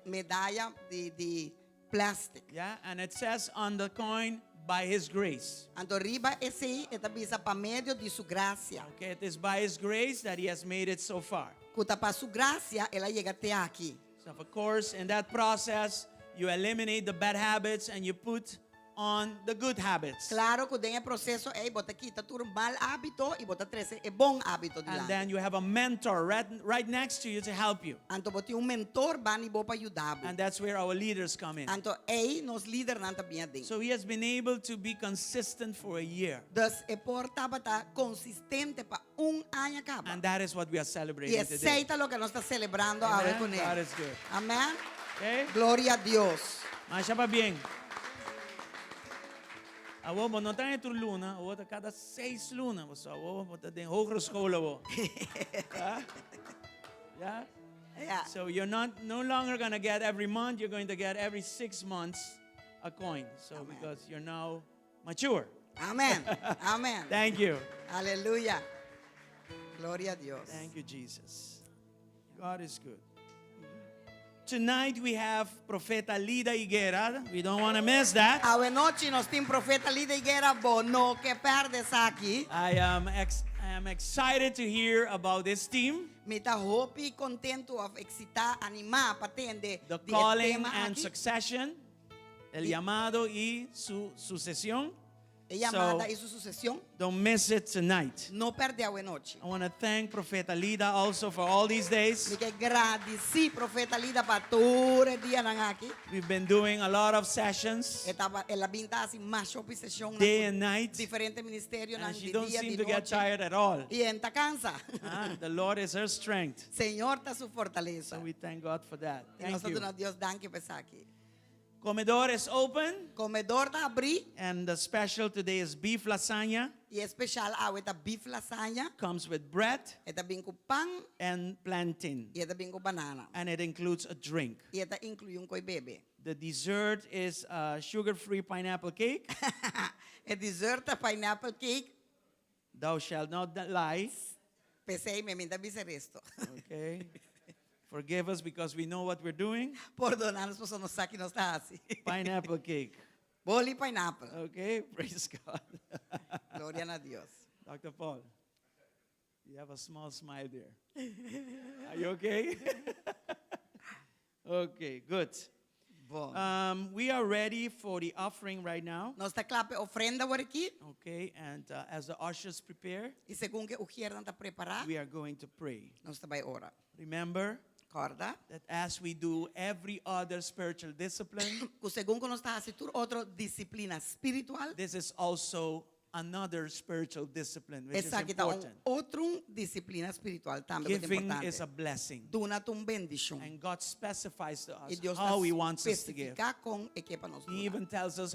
medalha de plástico. Yeah, and it says on the coin, by his grace. Ando riba esse esta bisa pa medio de sua graça. Okay, it is by his grace that he has made it so far. Kuta pa sua graça, ela chega até aqui. So of course, in that process, you eliminate the bad habits and you put on the good habits. Claro que tem processo é bota quita tudo mal hábito e bota trece é bom hábito de And lá. then you have a mentor right next to you to help you. Anto bota mentor bani bo pa ajudar. And that's where our leaders come in. Anto nos líder nanta bem dentro. So he has been able to be consistent for a year. Dus é porta bata consistente pa ano acaba. And that is what we are E celebrating today. aceita lo que nós está celebrando agora com Amen. God ele. is good. Amém. Okay? Glória a Deus. Masya pa bien. Awo mo no tayo tur luna, awo ta kada 6 luna, so awo mo ta den hogere school awo. Yeah? Yeah? Yeah. So you're no longer going to get every month, you're going to get every 6 months a coin. So Amen. because you're now mature. Amén. Amén. Thank you. Aleluya. Gloria a Dios. Thank you, Jesus. God is good. Tonight we have Profeta Lida Higuera. We don't want to miss that. Awe noche nos tem profeta Lida Higuera bono que perdes aqui. I am excited to hear about this team, Me tá hopi contento of excitar animar patende the de calling tema and aqui. succession, el llamado y su sucesión. Llamada y su sucesión. Don't miss it tonight. No perdiamo noche. I want to thank Profeta Lida also for all these days. Mikä agradeci Profeta Lida para todo el día nang aqui. We've been doing a lot of sessions, Ela binta assim mais session day and night, diferente ministério and nang she de don't dia seem de to get noche. tired at all. E enta cansa. The Lord is her strength. Senhor tá su fortaleza. So we thank God for that. E Thank nós you. damos Deus danke por estar aqui. Comedor is open, Comedor tá abri and the special today is beef lasagna. e especial eta beef lasagna, Comes with bread eta bem com pão and plantain, e eta bem com banana. and it includes a drink. E eta inclui coi bebê. The dessert is sugar-free pineapple cake. E dessert pineapple cake, Thou shalt not lie. pensei me minta bisa resto. Okay. Forgive us because we know what we're doing. Perdonar-nos por não sabe que nós tá assim. Pineapple cake. Boli pineapple. Okay. Praise God. Glória a Deus. Dr. Paul, you have a small smile there. Are you okay? Okay, good. Bom. We are ready for the offering right now. Nós tá clape ofrenda por aqui. Okay, and as the ushers prepare, E segundo que o Higuera tá preparar, we are going to pray. nós tá vai orar. Remember Corda? that as we do every other spiritual discipline, Que segundo que nós tá assim tudo outra disciplina espiritual, this is also another spiritual discipline, which is essa aqui tá important. outra disciplina espiritual também muito Giving importante. is a blessing. Dona-te bendição. And God specifies to E us Deus how He wants us to give. especificar com e que para nós. He even tells us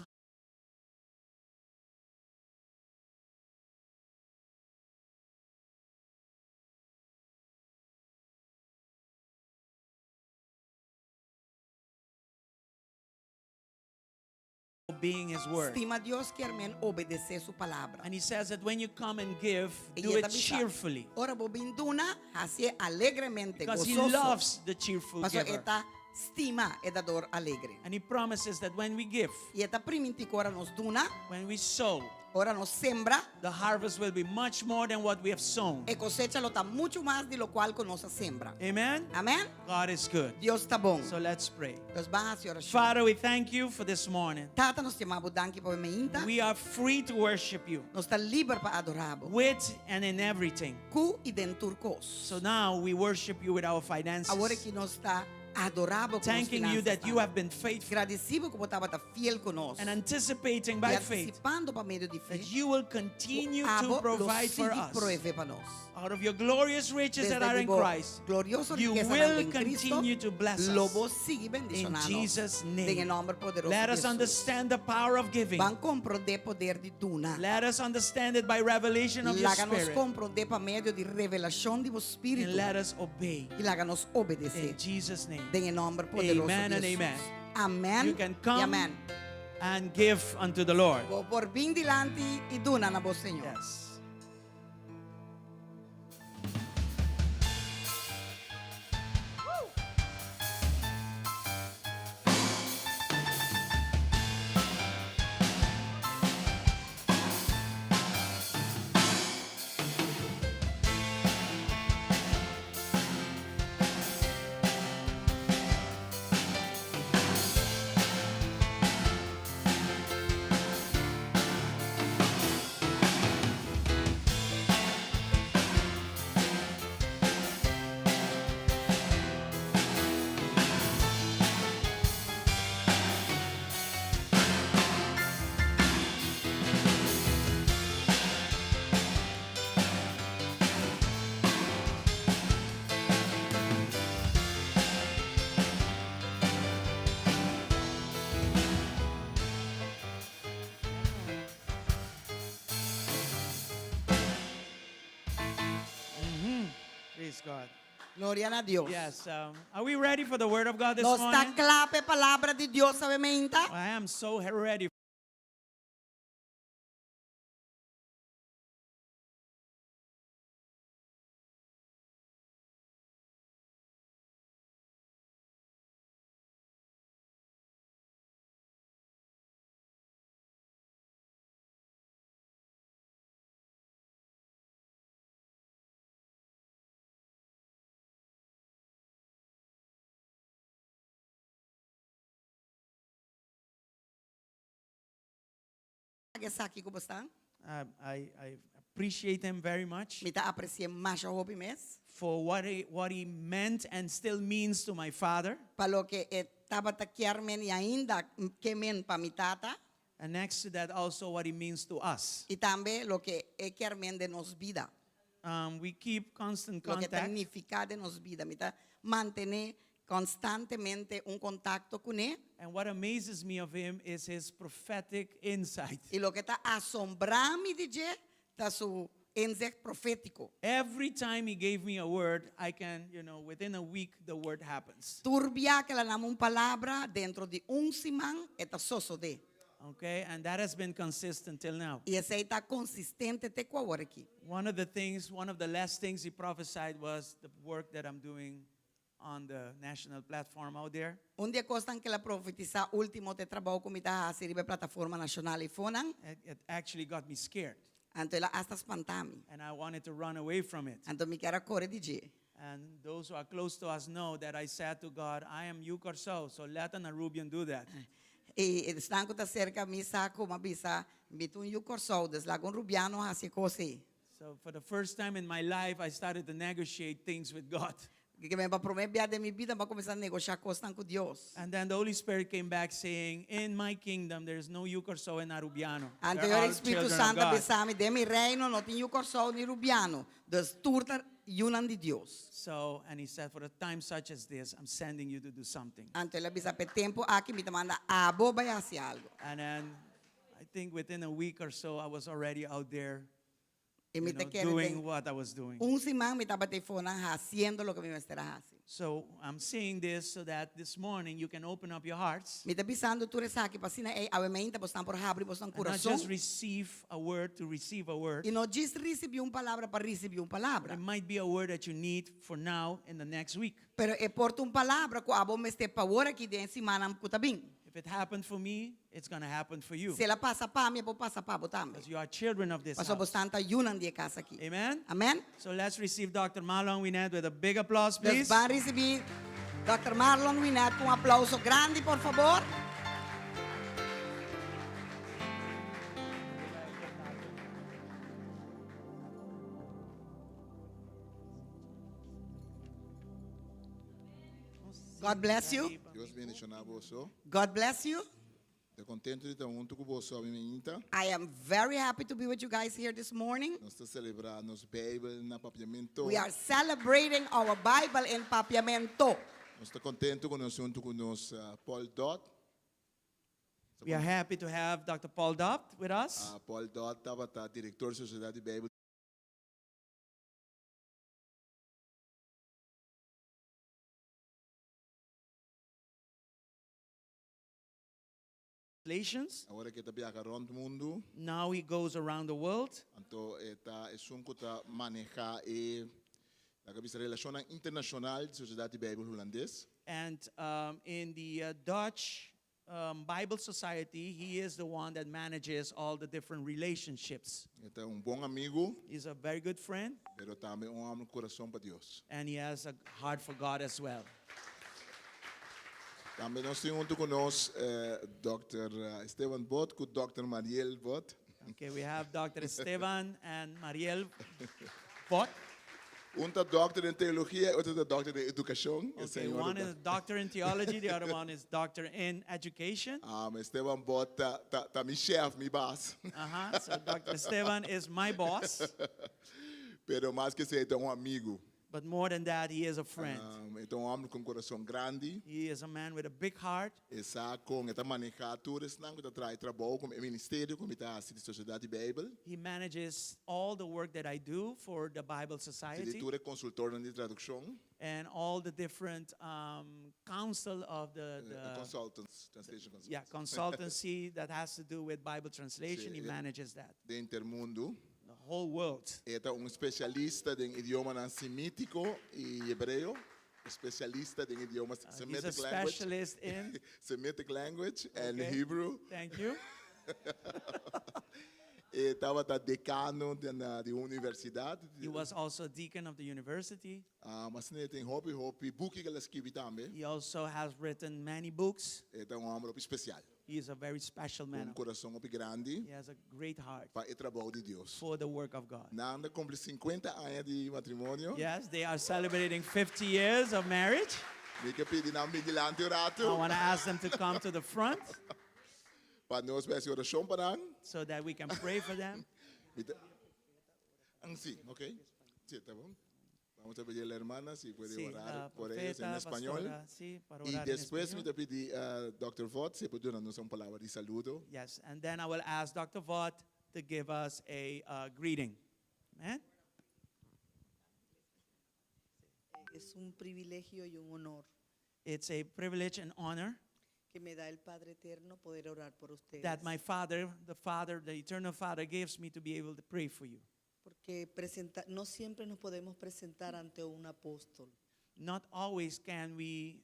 obeying His word. Estima Deus que hermen obedecer sua palavra. And He says that when you come and give, E do ele it avisa, cheerfully. Ora bobinduna, assim alegremente, Because He gozoso. loves the cheerful Mas giver. eta stima e dador alegre. And He promises that when we give, E eta priminti que ora nos duna, when we sow, ora nos sembra, the harvest will be much more than what we have sown. e cosecha lo tá muito mais de lo qual que nos sembra. Amen? Amém? God is good. Deus tá bom. So let's pray. Deus vai a oração. Father, we thank you for this morning. Tata nos chamamos danke por meinta. We are free to worship you Nos tá livre para adorá-lo. with and in everything. Cu e dentro cos. So now we worship you with our finances. Agora que nós tá adorado com Thanking you that you have been faithful agradecido como estava tá fiel conosco. and anticipating E by faith antecipando para meio de fé. that you will continue Abo to provide for lo us. prover para nós. Out of your glorious riches that Desde are in digo, Christ, glorioso you riqueza will en Cristo, continue to bless lo us. vos sigue In bendicionando. Jesus' En name. el nombre poderoso Let de us Jesús. understand the power of giving. Van comprender poder de duna. Let us understand it by revelation of your Láganos spirit. comprender para meio de revelação de vos espírito. And let us obey. E láganos obedecer. In Jesus' name. En el nombre poderoso Amen de and Jesús. amen. Amén. You can Y come amén. and give unto the Lord. Vou por bem dilante e duna na vos, Senhor. Yes. Praise God. Glória a Deus. Yes. Are we ready for the word of God this Nós está morning? clave palavra de Deus, sabe, meinta? I am so ready. aqui como estão. I appreciate him very much Mita aprecia mais o hobby mes. for what he meant and still means to my father. Palo que estava takiarmen e ainda kemen pa mitata. And next to that, also what he means to us. E também lo que quermen de nos vida. We keep constant Lo que contact. significa de nos vida. Mita mantener constantemente un contacto con él. And what amazes me of him is his prophetic insight. Y lo que está asombrando de je, está su insight profético. Every time he gave me a word, I can, within a week, the word happens. Turbia que la namun palabra dentro de un simán está soso de. Okay, and that has been consistent till now. Y ese está consistente te kwa aquí. One of the last things he prophesied was the work that I'm doing on the national platform out there. Un día costan que la profetiza último te trabajo con mita a sirve plataforma nacional y fonan. It actually got me scared, Anto la hasta spantami. and I wanted to run away from it. Anto mi cara corre di je. And those who are close to us know that I said to God, I am you, Corso, so let an Arubian do that. E están ko ta cerca mi saco mabisa mitun yu corso des lagon rubiano hasi kosi. So for the first time in my life, I started to negotiate things with God. Que me va prometer de mi vida va começar a negociar costas com Deus. And then the Holy Spirit came back saying, in my kingdom, there is no you, Corso, and Arubiano. They're Anterior all Espírito children of Santo God. besame de mi reino no tem yu corso ni rubiano. Des turta yunan de Deus. So, and he said, for a time such as this, I'm sending you to do something. Anto ela bisa pe tempo aqui me manda abo vai hacer algo. And then I think within a week or so, I was already out there E me te quer doing what I was doing. simán me taba telefonando haciendo lo que me estará haciendo. So I'm saying this so that this morning you can open up your hearts Me tá pisando tu resaki pasina ave mente postan por abrir postan and not coração. just receive a word to receive a word. E não diz receber palavra para receber palavra. It might be a word that you need for now in the next week. Pero é porta palavra com abo me este power aqui de semana com tabim. If it happened for me, it's going to happen for you. Se ela passa para mim, eu passa para também. Because you are children of this Mas house. bastante yunan de casa aqui. Amen? Amém? So let's receive Dr. Marlon Winedt with a big applause, Nós please. vamos receber Dr. Marlon Winedt com aplauso grande, por favor. God bless you. Deus bendicionar você. God bless you. Estou contente de estar junto com você, menina. I am very happy to be with you guys here this morning. Nós estamos celebrando nossa Bíblia na Papiamento. We are celebrating our Bible in Papiamento. Nós estamos contentes com nós junto com nós Paul Dot. We are happy to have Dr. Paul Dopt with us. Paul Dot estava diretor da Sociedade Bíblica. Translations. Agora que está viajando around o mundo, Now he goes around the world. então está um que está manejar a relação internacional da Sociedade Bíblica holandesa. And in the Dutch Bible Society, he is the one that manages all the different relationships. É bom amigo, He's a very good friend, mas também homem coração para Deus. and he has a heart for God as well. Também nós temos junto com nós Dr. Esteban Bot, com Dr. Mariel Bot. Okay, we have Dr. Esteban and Mariel Bot. Um está doctor em teologia, outro está doctor em educação. Okay, one is a doctor in theology, the other one is doctor in education. Esteban Bot tá meu chefe, meu boss. So Dr. Esteban is my boss, Pero mais que ser um amigo. but more than that, he is a friend. Então um homem com coração grande. He is a man with a big heart. Essa com está manejar tudo isso, não está traz trabalho como ministério, como está a sociedade Bíblia. He manages all the work that I do for the Bible Society Ele é consultor de tradução, and all the different council of the consultants, translation consultants. yeah, consultancy that has to do with Bible translation. He manages that. De Intermundo. The whole world. É especialista em idioma semítico e hebreu, especialista em idioma He's a Semitic language, specialist in. Semitic language and Okay. Hebrew. Thank you. Estava decano de universidade. He was also a deacon of the university. Mas ele tem hobby book que ele escreve também. He also has written many books. Então um homem especial. He is a very special man. Coração grande. He has a great heart para o trabalho de Deus. for the work of God. Nanda cumple 50 anos de matrimônio. Yes, they are celebrating 50 years of marriage. Me que pedir na vigilante I orato. want to ask them to come to the front Para nós pedir oração para so that we can pray for them. Sí, ok. Sí, está bom. Vamos a pedirle a la hermana si puede Sí, orar por ellos en profeta, español. pastora, sí, para Y orar en después me español. pedí a Dr. Vaught si puede darnos una palabra de saludo. Yes, and then I will ask Dr. Vaught to give us a greeting. Amen? Es un privilegio y un honor It's a privilege and honor que me da el Padre Eterno poder orar por ustedes. that my Father, the eternal Father, gives me to be able to pray for you. Porque no siempre nos podemos presentar ante un apóstol. Not always can we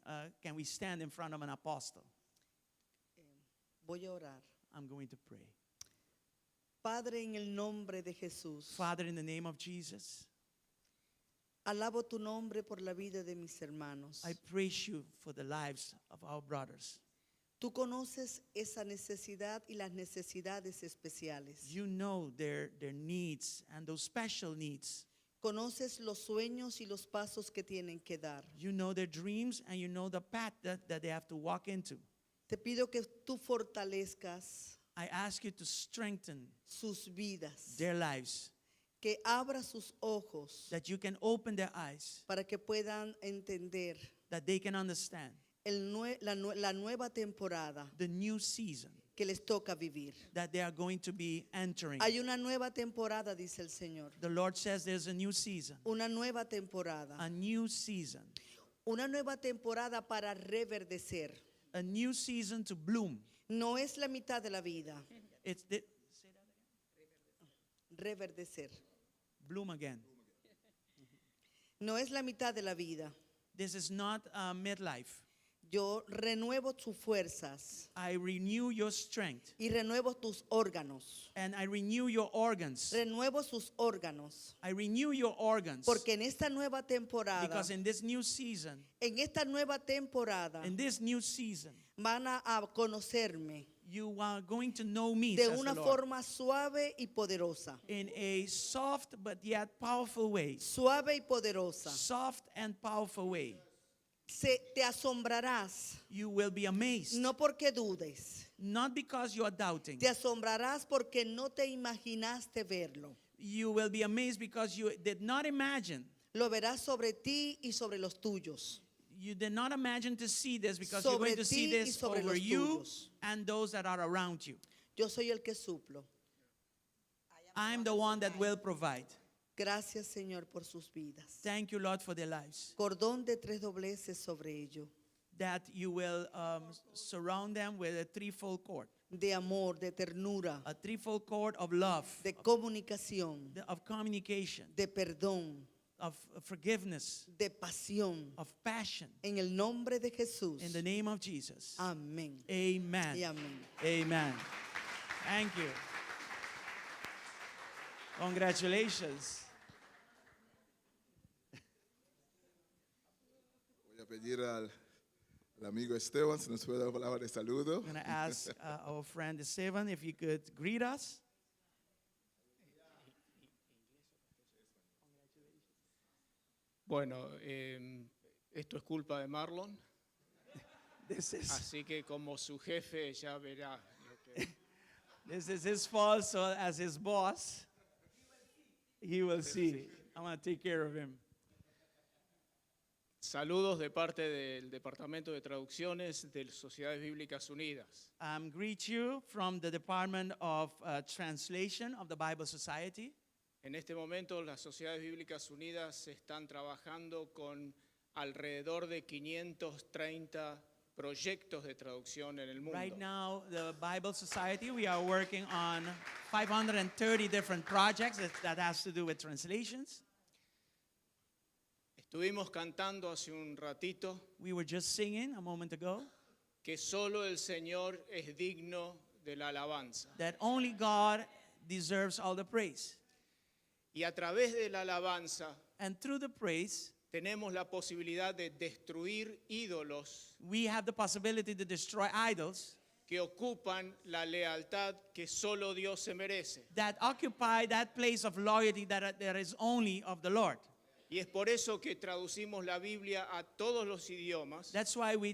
stand in front of an apostle. Voy a orar. I'm going to pray. Padre, en el nombre de Jesús, Father, in the name of Jesus, alabo tu nombre por la vida de mis hermanos. I praise you for the lives of our brothers. Tú conoces esa necesidad y las necesidades especiales. You know their needs and those special needs. Conoces los sueños y los pasos que tienen que dar. You know their dreams and you know the path that they have to walk into. Te pido que tú fortalezcas I ask you to strengthen sus vidas, their lives, que abra sus ojos that you can open their eyes, para que puedan entender that they can understand la nueva temporada the new season que les toca vivir. that they are going to be entering. Hay una nueva temporada, dice el Señor. The Lord says there's a new season, Una nueva temporada. a new season, Una nueva temporada para reverdecer. a new season to bloom. No es la mitad de la vida. It's the, Reverdecer. bloom again. No es la mitad de la vida. This is not midlife. Yo renuevo tus fuerzas I renew your strength y renuevo tus órganos. and I renew your organs. Renuevo sus órganos. I renew your organs Porque en esta nueva temporada, because in this new season, en esta nueva temporada, in this new season, van a conocerme you are going to know me, de says una the Lord, forma suave y poderosa. in a soft but yet powerful way. Suave y poderosa. Soft and powerful way. Te asombrarás, You will be amazed. no porque dudes. Not because you are doubting. Te asombrarás porque no te imaginaste verlo. You will be amazed because you did not imagine. Lo verás sobre ti y sobre los tuyos. You did not imagine to see this because you're Sobre going to see ti y this sobre over los you tuyos. and those that are around you. Yo soy el que suplo. I'm the one that will provide. Gracias, Señor, por sus vidas. Thank you, Lord, for their lives. Cordón de 3 dobleces sobre ello. That you will surround them with a threefold cord. De amor, de ternura, A threefold cord of love, de comunicación, of communication, de perdón, of forgiveness, de pasión. of passion. En el nombre de Jesús. In the name of Jesus. Amén. Amen. Y amén. Amen. Thank you. Congratulations. Voy a pedir al amigo Esteban si nos puede dar palabra de saludo. I'm going to ask our friend Esteban if he could greet us. Bueno, esto es culpa de Marlon, This is así que como su jefe ya verá. this is his fault, so as his boss, he will see. I'm going to take care of him. Saludos de parte del Departamento de Traducciones de Sociedades Bíblicas Unidas. Greet you from the Department of Translation of the Bible Society. En este momento las Sociedades Bíblicas Unidas están trabajando con alrededor de 530 proyectos de traducción en el mundo. Right now, the Bible Society, we are working on 530 different projects that has to do with translations. Estuvimos cantando hace un ratito We were just singing a moment ago que solo el Señor es digno de la alabanza. that only God deserves all the praise. Y a través de la alabanza And through the praise, tenemos la posibilidad de destruir ídolos we have the possibility to destroy idols que ocupan la lealtad que solo Dios se merece. that occupy that place of loyalty that is only of the Lord. Y es por eso que traducimos la Biblia a todos los idiomas, That's why we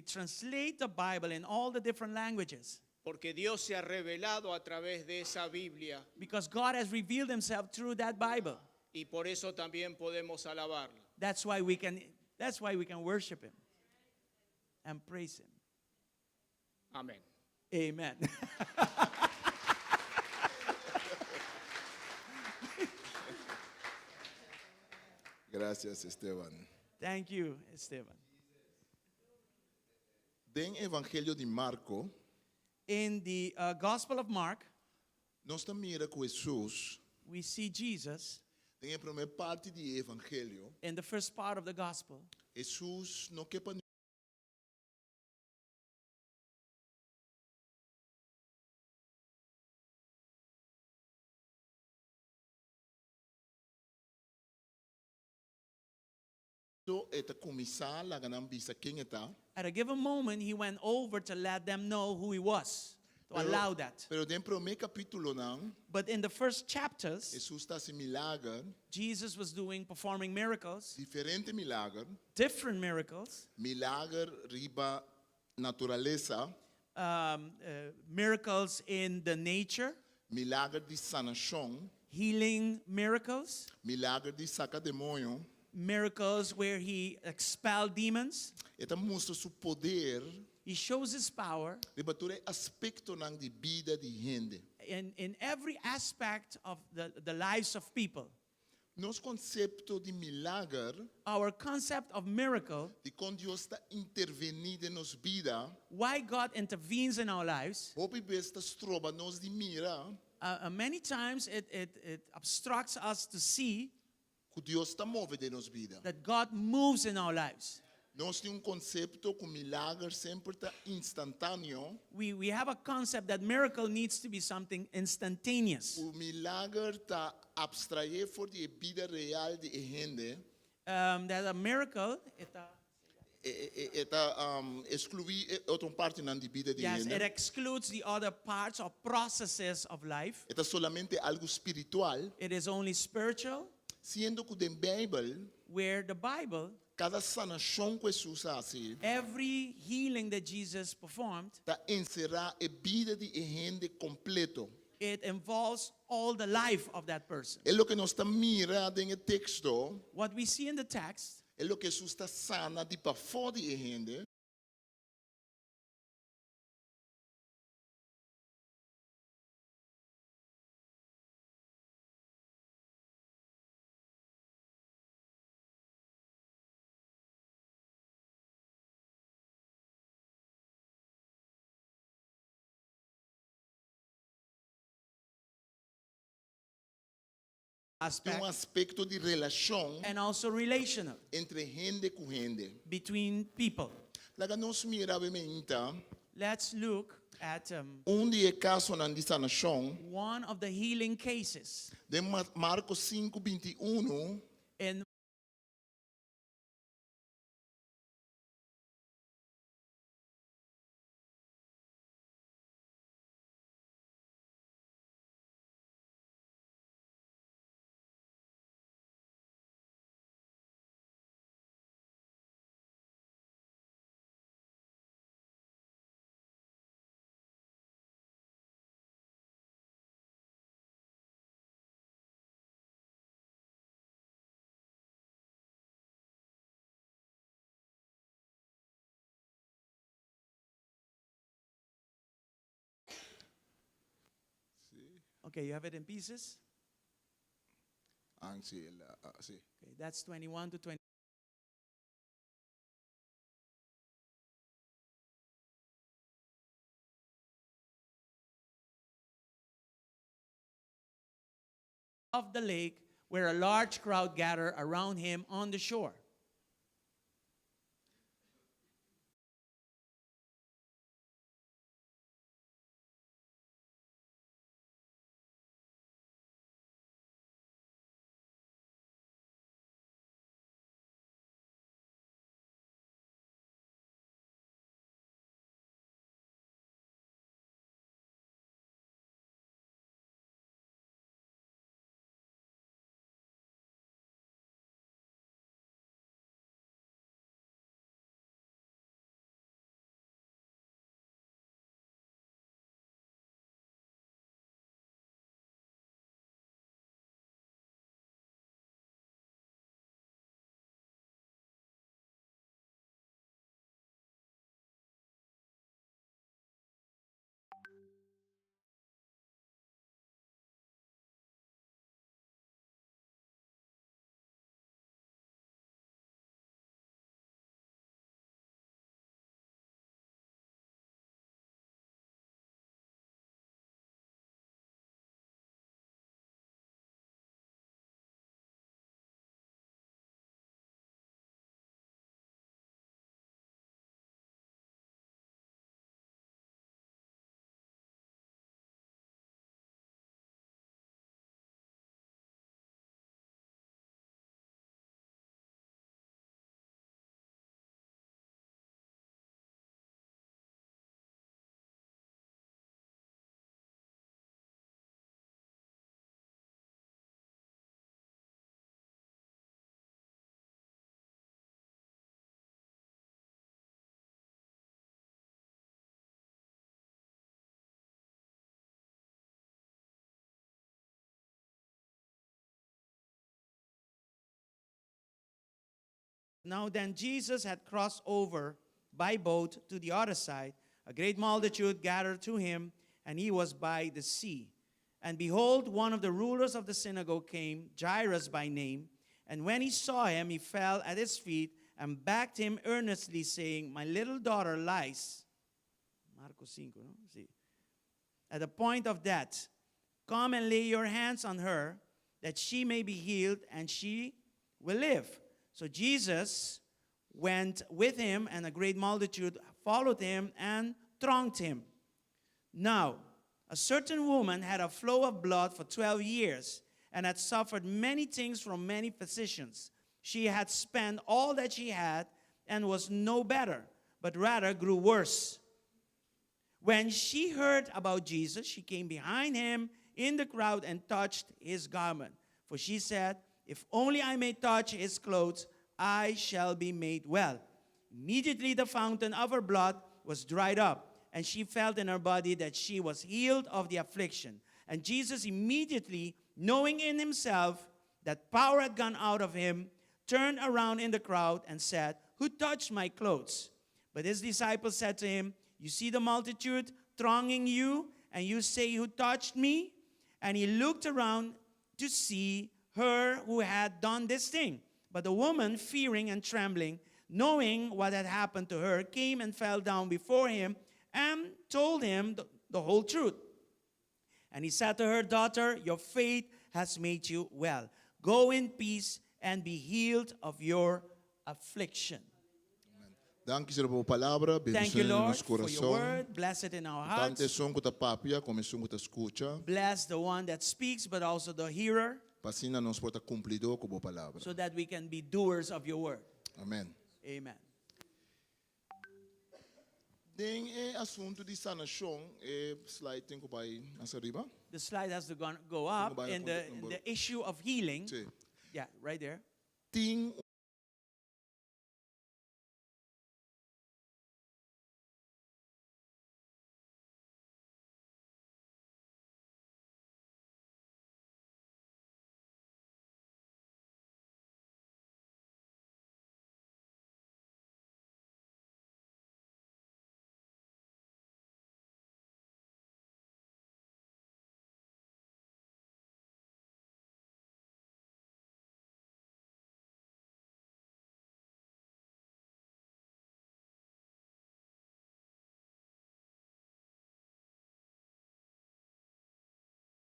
translate the Bible in all the different languages. porque Dios se ha revelado a través de esa Biblia Because God has revealed himself through that Bible. y por eso también podemos alabarlo. That's why we can worship him and praise him. Amén. Amen. Gracias, Esteban. Thank you, Esteban. Den Evangelio de Marco, In the Gospel of Mark, nós estamos mira com Jesus, we see Jesus tem a primeira parte do Evangelho. in the first part of the Gospel. Jesus não quer para eta começar a ganhar visa quem está. At a given moment, he went over to let them know who he was, to allow that. Pero dentro do primeiro capítulo não, But in the first chapters, Jesus está sem milagre, Jesus was performing miracles, diferente milagre, different miracles, milagre riba natureza, miracles in the nature, milagre de sanação, healing miracles, milagre de saca demônio. miracles where he expelled demons. Eta mostra seu poder He shows his power de bater aspecto nang de vida de gente. in every aspect of the lives of people. Nos concepto de milagre, Our concept of miracle, de quando Deus está intervenindo em nos vida, why God intervenes in our lives, hope besta stroba nos de mira, many times it obstructs us to see que Deus está movendo em nos vida. that God moves in our lives. Nós temos concepto que milagre sempre está instantâneo. We have a concept that miracle needs to be something instantaneous. O milagre está abstrair for de vida real de gente. That a miracle, Eta excluir outra parte na vida de yes, it gente. excludes the other parts or processes of life. Eta solamente algo espiritual. It is only spiritual, Sendo que na Bíblia, where the Bible, cada sanação que Jesus faz, every healing that Jesus performed, está encerrar a vida de gente completo. it involves all the life of that person. É o que nós estamos mirando em texto. What we see in the text É o que Jesus está sana de para fora de gente. Tem aspect aspecto de relação and also relational entre gente com gente. between people. Lá nós miramos Let's look at de caso na sanação one of the healing cases de Marcos 5:21. in Okay, you have it in pieces? Sí. Okay, that's 21 to 20. Of the lake, where a large crowd gathered around him on the shore. Now then Jesus had crossed over by boat to the other side. A great multitude gathered to him, and he was by the sea. And behold, one of the rulers of the synagogue came, Jairus by name. And when he saw him, he fell at his feet and begged him earnestly, saying, My little daughter lies. Marcos 5, no? Sí. At the point of death. Come and lay your hands on her, that she may be healed, and she will live. So Jesus went with him, and a great multitude followed him and thronged him. Now, a certain woman had a flow of blood for 12 years, and had suffered many things from many physicians. She had spent all that she had, and was no better, but rather grew worse. When she heard about Jesus, she came behind him in the crowd and touched his garment. For she said, If only I may touch his clothes, I shall be made well. Immediately the fountain of her blood was dried up, and she felt in her body that she was healed of the affliction. And Jesus immediately, knowing in himself that power had gone out of him, turned around in the crowd and said, Who touched my clothes? But his disciples said to him, You see the multitude thronging you, and you say, Who touched me? And he looked around to see her who had done this thing. But the woman, fearing and trembling, knowing what had happened to her, came and fell down before him and told him the whole truth. And he said to her, Daughter, your faith has made you well. Go in peace and be healed of your affliction. Dank u, Senhor, por palavra. Thank you, Bendiciones en Lord, nuestro for your corazón. word. Bless it in our Tante hearts. son kuta papia, como son kuta escucha. Bless the one that speaks, but also the hearer, Pasina nos porta cumplidor como palavra. so that we can be doers of your word. Amen. Amen. Den assunto de sanação, slide tem que vai nessa riba. The slide has to go up in the issue of healing. Sim. Yeah, right there. Tem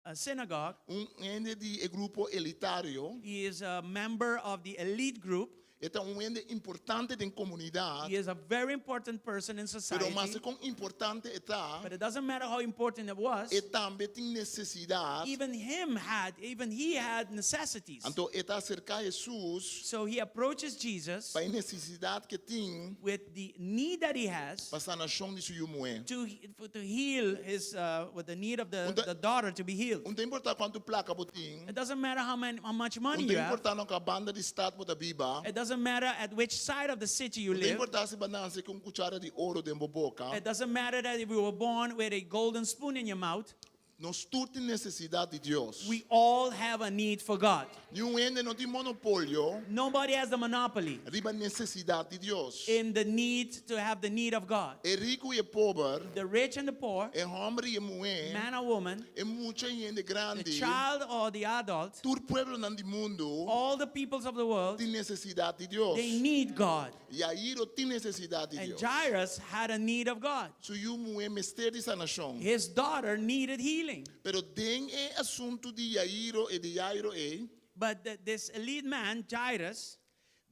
A synagogue. ende de grupo elitário. He is a member of the elite group. É um ende importante em comunidade. He is a very important person in society. Pero mais quão importante está, But it doesn't matter how important it was. também tem necessidade. Even he had necessities. Então, está acerca a Jesus So he approaches Jesus para a necessidade que tem with the need that he has para a sanação de seu moé. to heal his with the need of the daughter to be healed. Não tem importância quanto placa você tem. It doesn't matter how much money Não you tem have. importância que a banda de estado você viva. It doesn't matter at which side of the city you Não tem live. importância banança com cuchara de ouro dentro da boca. It doesn't matter that if you were born with a golden spoon in your mouth. Nós todos temos necessidade de Deus. We all have a need for God. Nenhum ende não tem monopólio Nobody has the monopoly riba necessidade de Deus. in the need to have the need of God. É rico e pobre, The rich and the poor, é homem e mulher, man or woman, é muita gente the grande. child or the adult, Todo pueblo no mundo all the peoples of the world, tem necessidade de Deus. they need God. E aí tem necessidade de And Deus. Jairus had a need of God. So you mulher mistério de sanação. His daughter needed healing. Pero tem assunto de Jairo e de Jairo But this elite man, Jairus,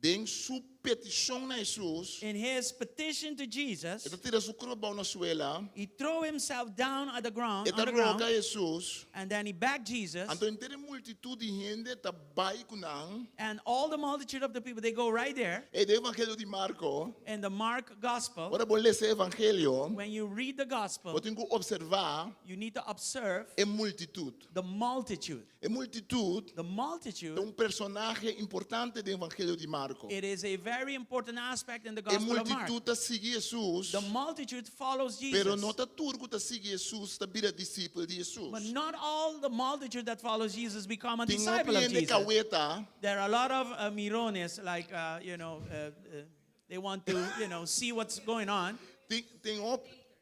tem sua petição na Jesus. in his petition to Jesus, Ele tira sua cruz na suela. he threw himself down at the ground, Ele on the roga ground, Jesus. and then he begged Jesus. Então inteira multitude de gente tá bai kunang. And all the multitude of the people, they go right there É do evangelho de Marco. in the Mark Gospel. Ora vou ler esse evangelho. When you read the Gospel, Eu tenho que observar you need to observe é multitude. the multitude. É multitude The é multitude, personagem importante do evangelho de Marco. it is a very very important aspect in the E Gospel of Mark. multitud ta sigue Jesus, The multitude follows pero Jesus. não ta turco ta sigue Jesus, ta bira discípulo de Jesus. But not all the multitude that follows Jesus become a Tem disciple of opinião de Jesus. kaweta, There are a lot of mirones, like, they want to, see what's going on.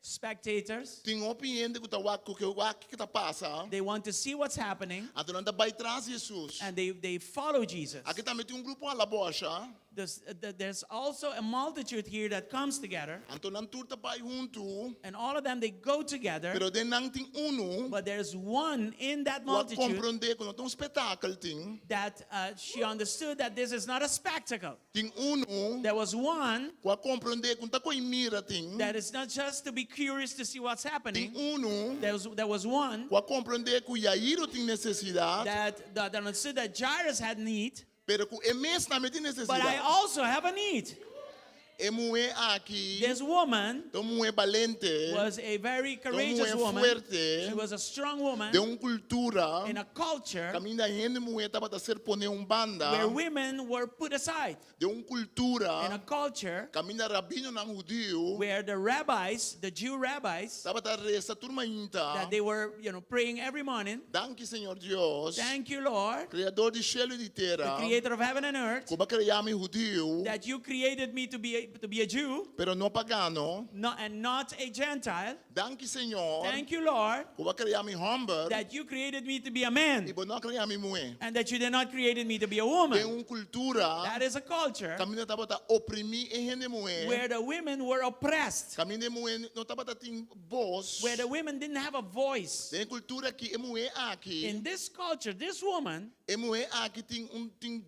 Spectators. tem opinião de que ta passa, They want to see what's happening, ato não ta vai trás Jesus. and they follow Jesus. Aqui também tem grupo ala bocha, There's also a multitude here that comes together, anto não turta vai junto, and all of them, they go together, pero de não tem uno, but there's one in that o multitude compreender que não tem espetáculo tem, that she understood that this is not a spectacle. tem uno, There was one o compreender que tá com mira tem, that is not just to be curious to see what's tem happening. uno, There was one o compreender que o Yairo tem necessidade, that understood that Jairus had need, pero que o mes também tem but I necessidade. also have a need. E mulher aqui, This woman to mulher valente, was a very courageous mulher woman. fuerte, She was a strong woman de cultura, in a culture caminha gente mulher estava a ser poner banda, where women were put aside, de in a cultura, culture caminha rabino ng judío, where the rabbis, the Jew rabbis, estava a reza turma inta. that they were, praying every morning. Danke Senhor Dios, Thank you, Lord, Criador de cielo e de the terra, creator of heaven and earth, como criamos judío, that you created me to be a Jew, pero no pagano. and not a Gentile. Danke Senhor, Thank you, Lord, como criamos homem, that you created me to be a man, e não criamos mulher. and that you did not created me to be a De woman. cultura, That is a culture caminha estava a oprimir a gente mulher. where the women were oppressed, Caminho de mulher não estava a ter voz. where the women didn't have a voice. Tem cultura que é mulher aqui. In this culture, this woman Mulher aqui tem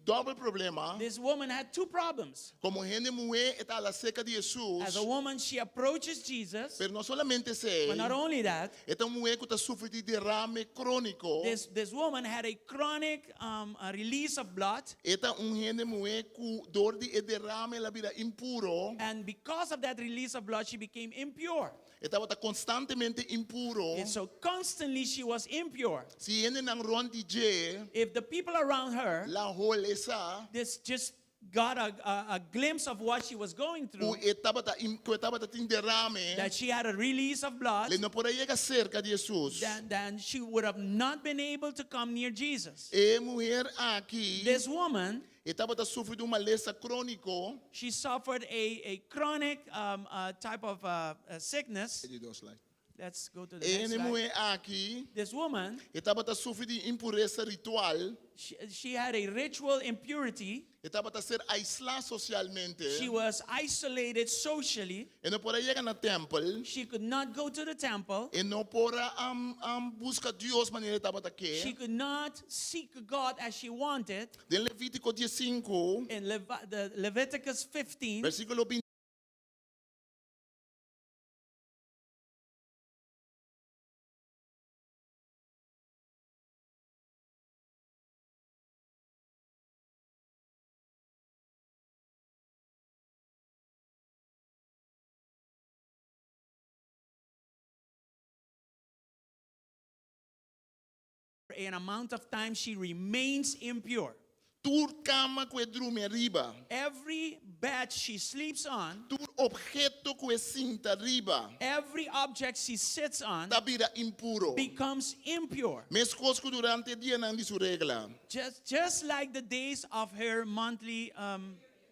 doble problema. This woman had two problems. Como gente mulher está a seca de Jesus. As a woman, she approaches Jesus, Pero não solamente sei. but not only that, Esta mulher que está sofrendo de derrame crônico. this woman had a chronic a release of blood, Esta gente mulher com dor de derrame ela vira impuro. and because of that release of blood, she became impure. Estava constantemente impuro. And so constantly she was impure. Si gente não ronde je, If the people around her la holesa. this just got a glimpse of what she was going through, Que estava tem derrame. that she had a release of blood, Ele não poderia chegar cerca de Jesus. then she would have not been able to come near Jesus. E mulher aqui This woman, estava sofrendo uma lesão crônico. she suffered a chronic type of sickness. Let's go to the E next slide. mulher aqui This woman, estava sofrendo de impureza ritual. she had a ritual impurity. Estava a ser aislada socialmente. She was isolated socially. E não podia chegar no templo. She could not go to the temple. E não podia buscar Deus maneira estava She aqui. could not seek God as she wanted. De Levítico 15, In the Leviticus 15, versículo 20. an amount of time she remains impure. Tur cama que drume arriba. Every bed she sleeps on, Tur objeto que cinta arriba. every object she sits on Da vida impuro. becomes impure. Mes cosco durante dia não de sua regla. Just like the days of her monthly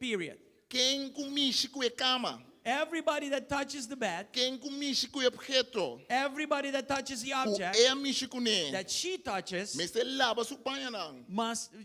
period. Quem comiche que cama. Everybody that touches the bed, Quem comiche que objeto. everybody that touches the object É miche com ne. that she touches, Mas ele lava sua panha não.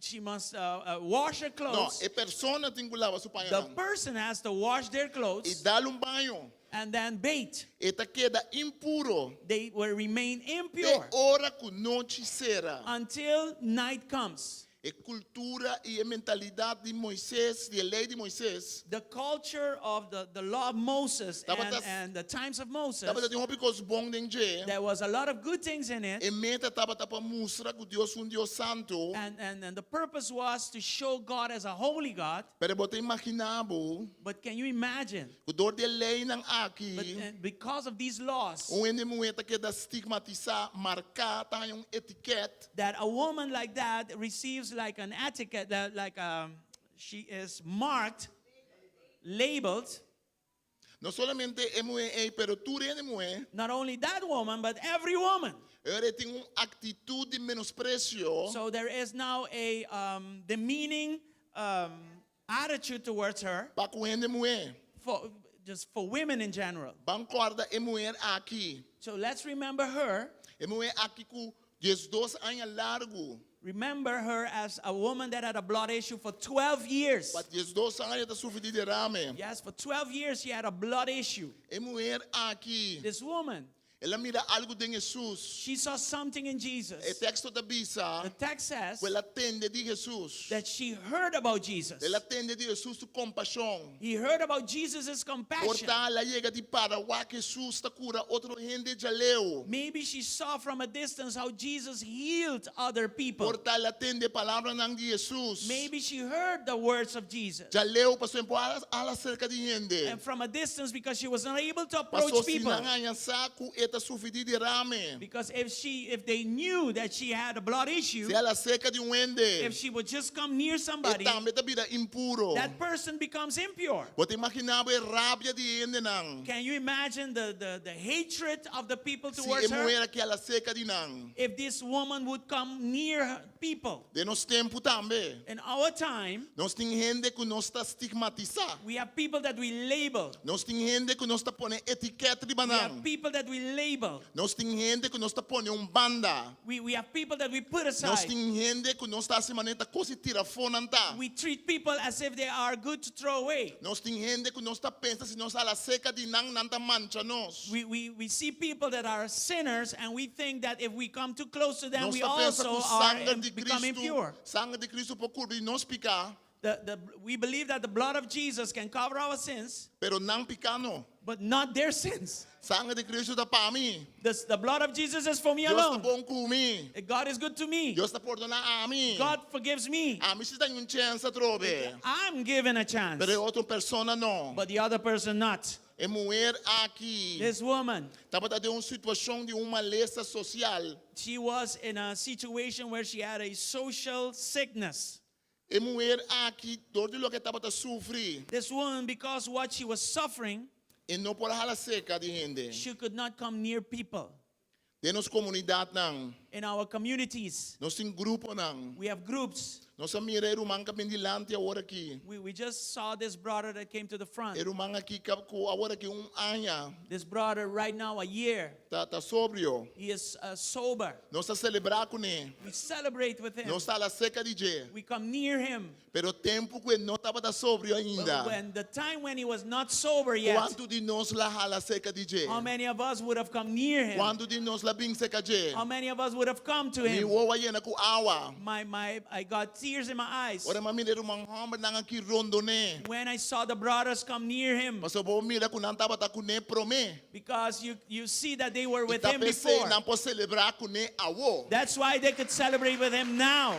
she must wash her Não, clothes. é persona tem que lavar sua panha The não. person has to wash their E clothes dá banho. and then bathe. Eta queda impuro. They will remain De impure hora que noite será. until night comes. É cultura e a mentalidade de Moisés, de lei de Moisés. The culture of the law of Moses and the times of Moses, Tava tem hobicos bom dentro. there was a lot of good things in it. E meta tava para mostrar que Deus Deus santo. And the purpose was to show God as a holy God. Pero bote imaginabo But can you imagine? que dor de lei não aqui. But because of these laws, Onde moeda que da estigmatizar, marcar, tá etiqueta. that a woman like that receives like an etiquette, that like she is marked labeled No solamente é mulher, pero tu é mulher. not only that woman, but every woman. Ela tem uma atitude de menosprecio. So there is now a demeaning attitude towards her Para com a mulher. just for women in general. Bancorda é mulher aqui. So let's remember her. É mulher aqui com 12 anos largo. Remember her as a woman that had a blood issue for 12 years. Para 12 anos ela sofreu de derrame. Yes, for 12 years she had a blood issue. É mulher aqui. This woman, Ela mira algo de Jesus. she saw something in O Jesus. texto da Bíblia, The text says ela atende de Jesus. that she heard about Jesus. Ela atende de Jesus com compaixão. He heard about Jesus' compassion. Porta ela chega de para o que Jesus está cura outro gente já leu. Maybe she saw from a distance how Jesus healed other people. Porta ela atende a palavra de Jesus. Maybe she heard the words of Jesus. Já leu, pastor, ala cerca de gente. And from a distance, because she was not able to Pastor, approach se people. não ganha saco, eta sofre de derrame. Because if they knew that she had a blood issue, Se ela cerca de ende, if she would just come near somebody, também está vida impuro. that person becomes impure. Você imaginava a rábia de ende não? Can you imagine the hatred of the people Se towards é her? mulher que ela cerca de não. If this woman would come near her people. De nosso tempo também. In our time, Nós temos gente que nós está estigmatizar. we have people that we label. Nós temos gente que nós está pondo etiqueta de We have banana. people that we label. Nós temos gente que nós está pondo banda. We have people that we put Nós aside. temos gente que nós está assim maneira coisa tira fora anta. We treat people as if they are good to throw away. Nós temos gente que nós está pensando se nós ala seca de não nanta mancha nós. We see people that are sinners, and we think that if we come too close to them, Nós we está pensando also que o are sangue de become Cristo, impure. sangue de Cristo por cobrir nós picar, We believe that the blood of Jesus can cover our sins, pero não picar não. but not their sins. Sangue de Cristo está para mim. The blood of Jesus is for me Deus está alone. bom com mim. God is good to me. Deus está perdonar a mim. God forgives me. A mim se dá chance trobe. I'm given a chance, Pero outra persona não. but the other person not. É mulher aqui. This woman, Estava de uma situação de uma maleza social. she was in a situation where she had a social sickness. É mulher aqui, todo o que estava a sofrer. This woman, because what she was suffering, E não por ela seca de gente. she could not come near people. De nossa comunidade não. In our communities, Nós temos grupo não. we have groups. Nós miramos o manca pendilante agora aqui. We just saw this brother that came to the front. Era o manca aqui que agora que ano This brother right now, a year, tá sóbrio. he is sober. Nós está celebrar com ele. We celebrate with him. Nós está lá seca de je. We come near him. Pero tempo que não estava sóbrio But ainda. when the time when he was not sober yet, Quanto de nós lá hala seca de je? how many of us would have come near him? Quanto de nós lá bem seca je? How many of us would have come to Mi him? wowa yena ku awa. I got tears in my eyes Ora mamire rumang hamba nang aki rondo ne. when I saw the brothers come near him, Paso bo mira ku nang taba ta ku ne prome. because you see that they were with him Itapese before. nang po celebrar ku ne awo. That's why they could celebrate with him now.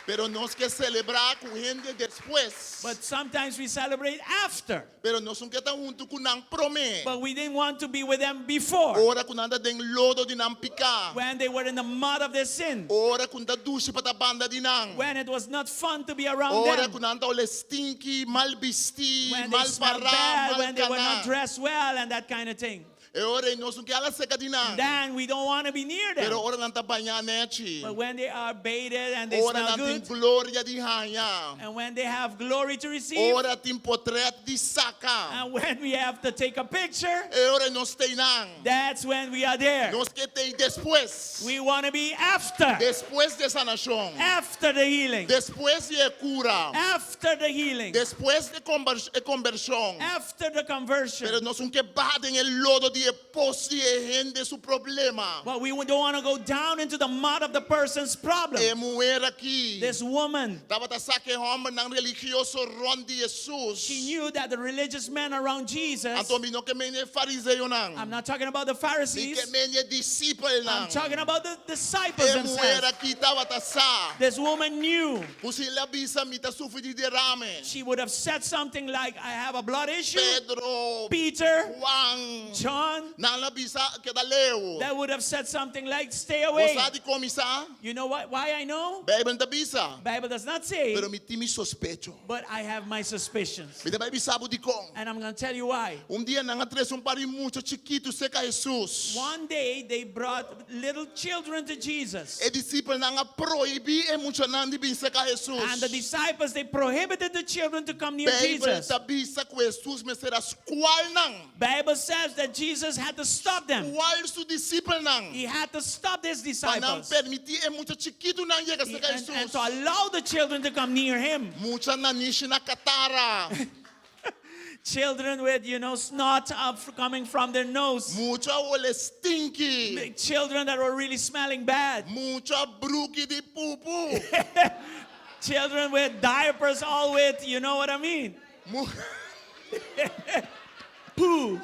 Pero nos que celebrar ku gente después. But sometimes we celebrate after. Pero nos que ta junto ku nang prome. But we didn't want to be with them before, Ora ku nanda deng lodo di nang pika. when they were in the mud of their sin, Ora ku nda dushi pata banda di nang. when it was not fun to be around Ora them, ku nanda ole stinky, mal bisti, when they mal smelled para, bad, mal when they were not kana. dressed well, and that kind of thing. E ora nos que ala seca di nang. Then we don't want to be near them. Pero ora nang ta banha nechi. But when they are baited and they Ora smell natin good, gloria di hanya. and when they have glory to receive, Ora tin potret di saka. and when we have to take a picture, E ora nos teinang. that's when we are there. Nos que tem después. We want to be after, Después de sanación. after the healing, Después de cura. after the healing, Después de conversión. after the conversion. Pero nos que baten el lodo de posi e gente su problema. But we don't want to go down into the mud of the person's problem. E mulher aqui. This woman, Tava ta saque homem nang religioso ron de Jesus. she knew that the religious men around Jesus, Anto no que menye fariseo nang. I'm not talking about the Ni que Pharisees, menye disciple nang. I'm talking about the disciples E mulher themselves. aqui tava ta sa. This woman knew. Pusi la bisa mita sufri di derrame. She would have said something like, I have a blood issue. Pedro, Peter, Juan, John, one Nalabisa kedaleo. that would have said something like, stay away. Osa di komisa. You know what? Why I know? Bible tabisa. Bible does not say, Pero mitimi sospecho. but I have my suspicions. Bida Bible sabu di kong. And I'm going to tell you why. Dia nangatres pari mucho chiquito seca Jesus. One day they brought little children to Jesus. E discípulo nanga proibi e mucho nandi bin seca Jesus. And the disciples, they prohibited the children to come near Bible Jesus. tabisa ku Jesus mesera squal nang. Bible says that Jesus had to stop them. Squal su discípulo nang. He had to stop his Panang disciples. permiti e mucho chiquito nang llega seca And Jesus. to allow the children to come near him. Mucha nanishi na katara. Children with, snot coming from their nose. Mucha ole stinky. Children that were really smelling bad. Mucha bruki di pupu. Children with diapers all with, you know what I mean? Mu- Poo.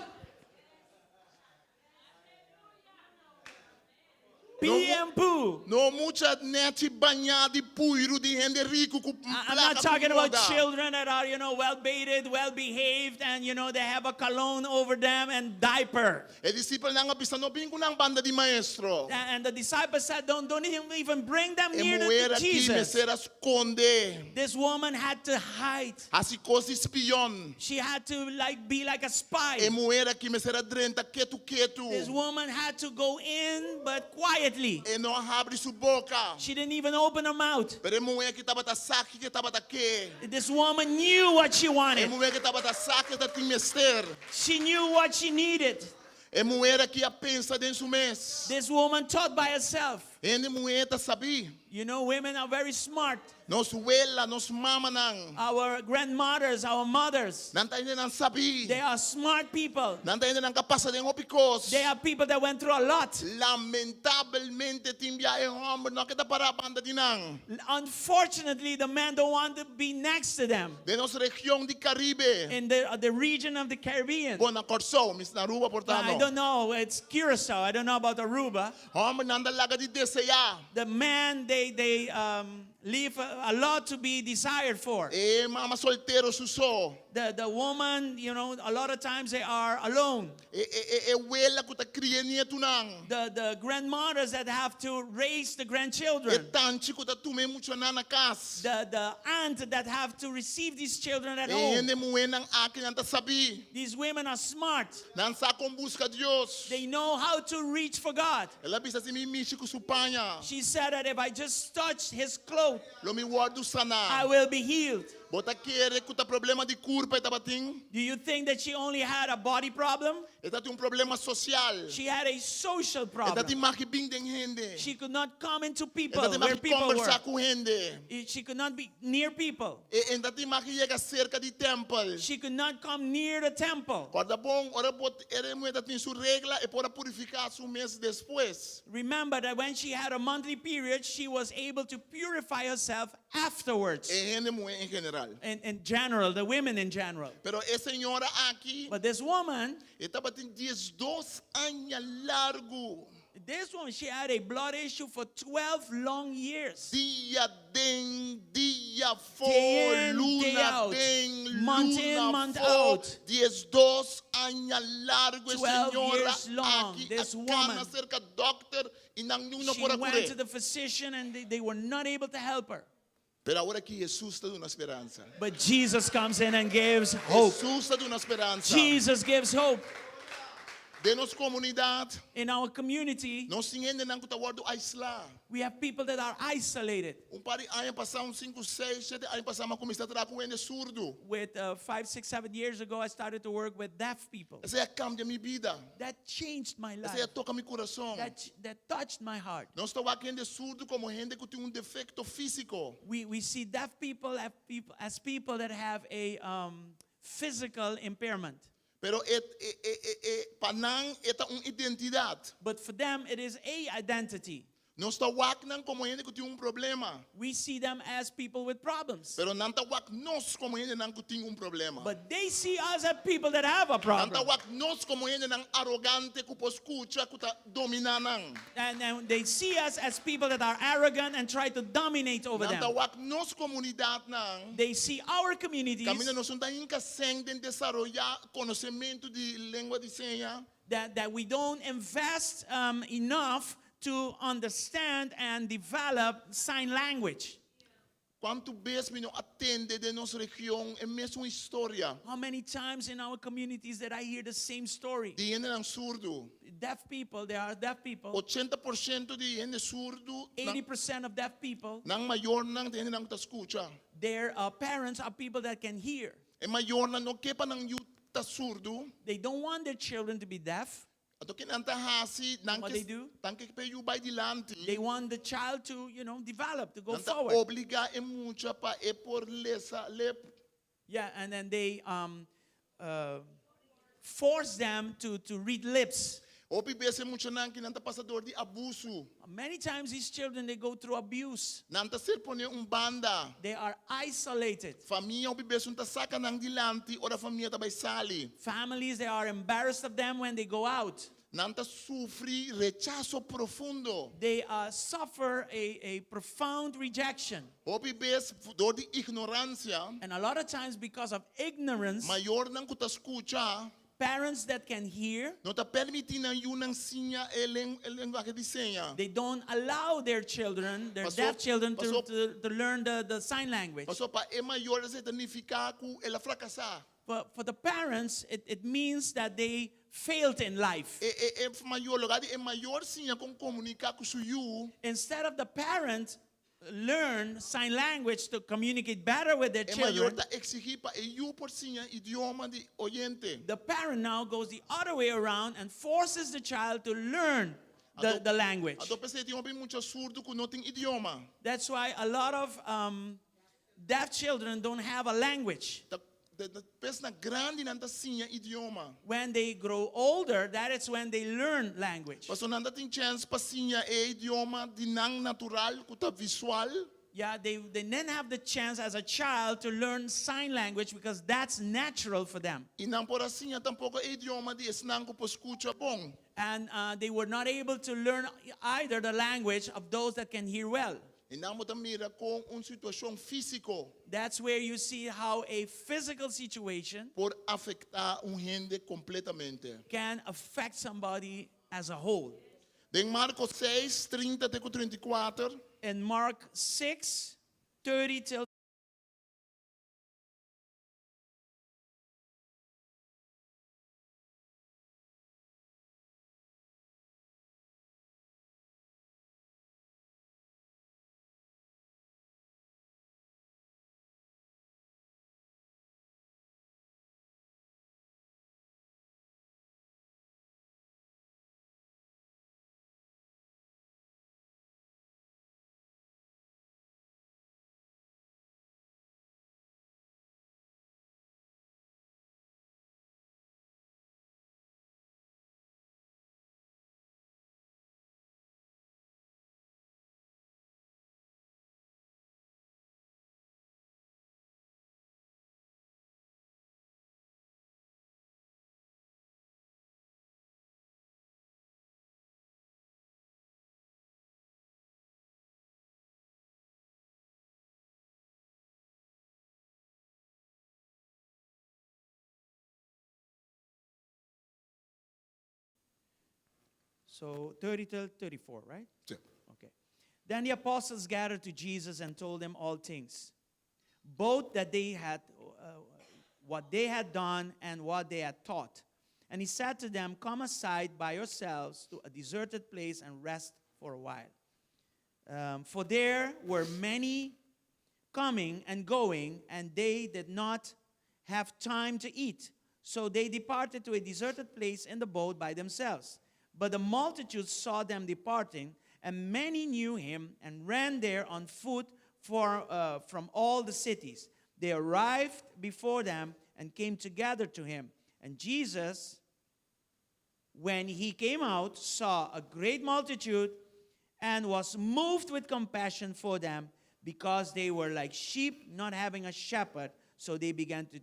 Pee and poo. No mucha neti bagnati puiru di gente rico cu I'm not talking about children that are, well-baited, well-behaved, and, they have a cologne over them and diaper. E discípulo nanga bisano bingo nang banda di maestro. And the disciples said, don't even bring them E near muera to ki Jesus. mesera sconde. This woman had to hide. Asi cosi spion. She had to be like a spy. E muera ki mesera drenta ketu This ketu. woman had to go in, but quietly. E no abri su boca. She didn't even open her mouth. Pero muera ki tabata saki ki tabata ke. This woman knew what she E wanted. muera ki tabata saki ta timester. She knew what she needed. E muera ki a pensa den su mes. This woman thought by herself. E muera sabi. Women are very smart. Nos wela, nos mama nang. Our grandmothers, our mothers, Nantay nang sabi. they are smart people. Nantay nang kapasa den opikos. They are people that went through a lot. Lamentablemente timbia e homo no kita para banda dinang. Unfortunately, the men don't want to be next to them. De nos región di Caribe. In the region of the Caribbean. Bona corso, mis Aruba portano. I don't know. It's Curacao. I don't know about Aruba. Homo nanda laga di deseya. The men, they leave a lot to be desired for. E mama soltero suso. The woman, a lot of times they are alone. E wela kuta kriye nietu nang. The grandmothers that have to raise the E grandchildren. tanchi kuta tume mucho nana kas. The aunt that have to receive these children at E home. hende muwe nang akin anta sabi. These women are smart. Nan sa kong busca Dios. They know how to reach for God. Ela bisa si mi mishi kusupanya. She said that if I just touch his clothes, Lo mi wardu I sana. will be healed. Bota kere kuta problema di curpa itabating. Do you think that she only had a body problem? Itati un problema social. She had a social Itati problem. makibing deng hende. She could not come into people Itati where people makikonversa were. ku hende. She could not be near people. Itati makiyega cerca di temple. She could not come near the temple. Guarda bom, ora bot ere mueta tin su regla e pora purificar su mês después. Remember that when she had a monthly period, she was able to purify herself afterwards. E hende mue en general. In general, the women in general. Pero esa señora aquí But this woman, estaba tin 12 años largo. she had a blood issue for 12 long years. Dia den, dia Day for, in, day luna out. den, Month in, luna month for. out. 12 años largo, 12 señora years long, aquí, this acá woman. na cerca doctor, y nang nuna She por went to acure. the physician and they were not able to help her. Pero ahora aquí Jesús te da una esperanza. But Jesus comes in and gives hope. Jesús te da una esperanza. Jesus gives hope. Denos comunidad, In our community, no sin ende nang kutawardo aisla. we have people that are isolated. Un pari año pasado, 5, 6, 7 años pasado, ma comista tra com ende surdo. With 5, 6, 7 years ago, I started to work with deaf people. Essa é cambia minha vida. That changed my Essa life. é toca meu coração. That touched my heart. Não estou aqui ende surdo como gente que tem um defeito físico. We see deaf people as people that have a physical impairment. Pero panang eta identidade. But for them, it is a identity. Não está aqui como gente que tem problema. We see them as people with problems. Pero não está aqui nós como gente que tem problema. But they see us as people that have a Não problem. está aqui nós como gente arrogante que pode escutar que está dominando. And they see us as people that are arrogant and try to dominate over Não them. está aqui nós comunidade não. They see our communities. Caminho nós não está sem de desenvolver conhecimento de língua de señas. that we don't invest enough to understand and develop sign language. Quanto vez me não atende de nossa região é mesmo história. How many times in our communities that I hear the same story? De gente não surdo. Deaf people, there are deaf people. 80% de gente surdo, 80% of deaf people, nang mayor nang de gente nang ta escucha. their parents are people that can hear. E mayor na no kepa nang yuta surdo. They don't want their children to be deaf. Ato kinanta hasi nang What they do? ke pe yu bay dilante. They want the child to, develop, to go Nanta forward. obliga e mucha pa e por lesa lep. Yeah, and then they force them to read lips. Opi bese mucha nang kinanta pasador di abuso. Many times these children, they go through abuse. Nanta ser pone banda. They are isolated. Família opi bese unta saka nang dilante ora família ta bay sali. Families, they are embarrassed of them when they go out. Nanta sufri rechazo profundo. They suffer a profound rejection. Opi bes door di ignorancia. And a lot of times because of ignorance, Mayor nang kuta escucha. parents that can hear, No ta permiti na yun ang sinya lenguaje diseña. they don't allow their children, their Pasok, deaf children, pasok. to learn the sign language. Paso pa e mayor se significa ku ela fracasar. But for the parents, it means that they failed in life. E mayor lugar e mayor sinya kung comunica ku suyu. Instead of the parent learn sign language to communicate better with their E mayor children, ta exigir pa e yu por sinya idioma di oyente. the parent now goes the other way around and forces the child to learn the language. Ato pese idioma pi mucho surdo ku no ting idioma. That's why a lot of deaf children don't have a language. The pes na grande nanta sinya idioma. When they grow older, that is when they learn language. Paso nanda ting chance pa sinya e idioma dinang natural kuta visual. Yeah, they then have the chance as a child to learn sign language because that's natural for them. Inang por sinya tampoco e idioma di esnang ko po escucha pong. And they were not able to learn either the language of those that can hear well. Inang mo ta mira kung un situasyong físico That's where you see how a physical situation por afectar un gente completamente. can affect somebody as a whole. Den Marcos 6, 30 até 34, In Mark 6, 30 till so 30 till 34, right? Sí. Okay. Then the apostles gathered to Jesus and told him all things, both that they had, what they had done and what they had taught. And he said to them, "Come aside by yourselves to a deserted place and rest for a while." For there were many coming and going, and they did not have time to eat. So they departed to a deserted place in the boat by themselves. But the multitude saw them departing, and many knew him and ran there on foot from all the cities. They arrived before them and came together to him. And Jesus, when he came out, saw a great multitude and was moved with compassion for them because they were like sheep not having a shepherd. So he began to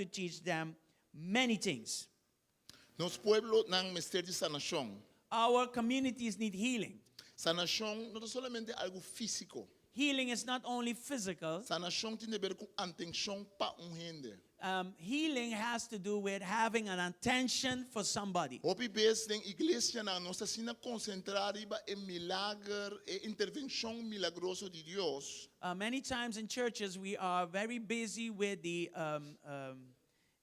teach them many things. Nos pueblo ng mister de sanación. Our communities need healing. Sanación no es solamente algo físico. Healing is not only physical. Sanación tiene que ver con atención pa un gente. healing has to do with having an attention for somebody. Hopi bes den iglesia na nossa sina concentrar iba e milagre e intervenção milagroso de Deus. Many times in churches, we are very busy with the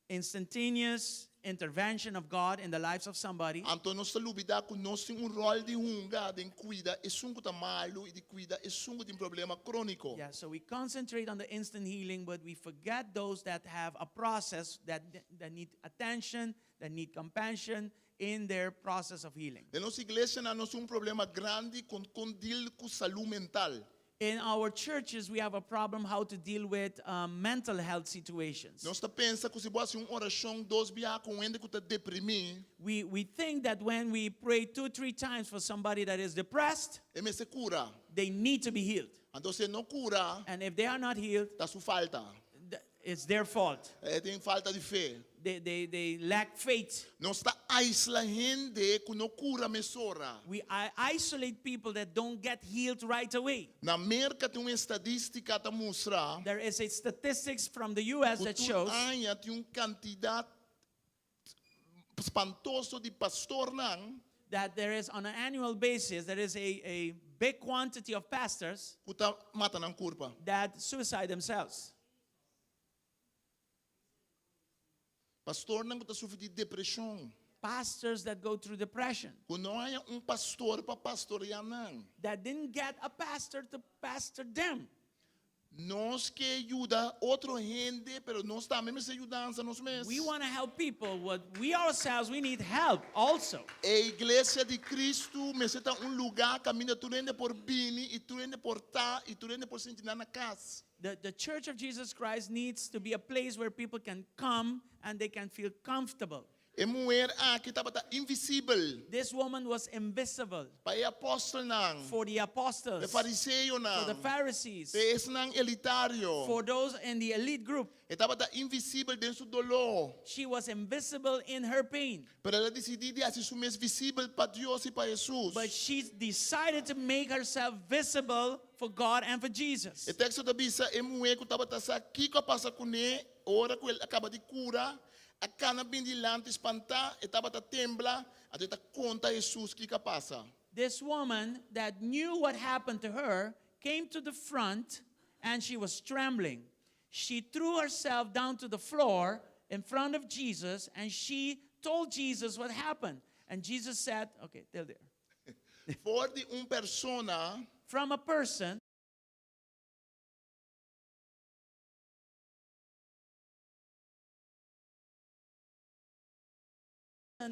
instantaneous intervention of God in the lives of somebody. Anto nós lubida ku nós tem rol de hunga den cuida e sungo ta malu e de cuida e sungo tem problema crônico. Yeah, so we concentrate on the instant healing, but we forget those that have a process that need attention, that need compassion in their process of healing. De nossa iglesia na nós problema grande com deal com saúde mental. In our churches, we have a problem how to deal with mental health situations. Nós pensa que se boa oração dos bia com ende que tá deprimir. We think that when we pray 2-3 times for somebody that is depressed, E me se cura. they need to be healed. Então se não cura, And if they are not healed, tá su falta. it's their fault. Tem falta de fé. They lack faith. Nós está aisla gente que não cura mesora. We isolate people that don't get healed right away. Na América tem uma estatística que mostra There is a statistics from the U.S. that que shows tem uma quantidade espantosa de pastor não that there is, on an annual basis, there is a big quantity of pastors que tá mata na curva. that suicide themselves. Pastor não está sofrendo de depressão. Pastors that go through depression, Que não há pastor para pastorear não. that didn't get a pastor to pastor them. Nós que ajuda outro gente, pero nós também nos ajudamos a nós mesmos. We want to help people. What we ourselves, we need help also. A igreja de Cristo me senta lugar caminha tu rende por bini e tu rende por tá e tu rende por sentir na casa. The Church of Jesus Christ needs to be a place where people can come and they can feel comfortable. E mulher aqui estava invisível. This woman was invisible Para apóstolo não. for the apostles, E fariseu for não. the Pharisees, E esse não elitário. for those in the elite group. E estava invisível dentro do dolor. She was invisible in her pain, Pero ela decidiu de ser mais visível para Deus e para Jesus. but she decided to make herself visible for God and for Jesus. O texto da Bíblia é mulher que estava aqui que passa com ele, hora que ele acaba de curar. A cana bem dilante espantar, estava a temblar, até conta Jesus que passa. This woman that knew what happened to her came to the front and she was trembling. She threw herself down to the floor in front of Jesus and she told Jesus what happened. And Jesus said, okay, till there. For de persona From a person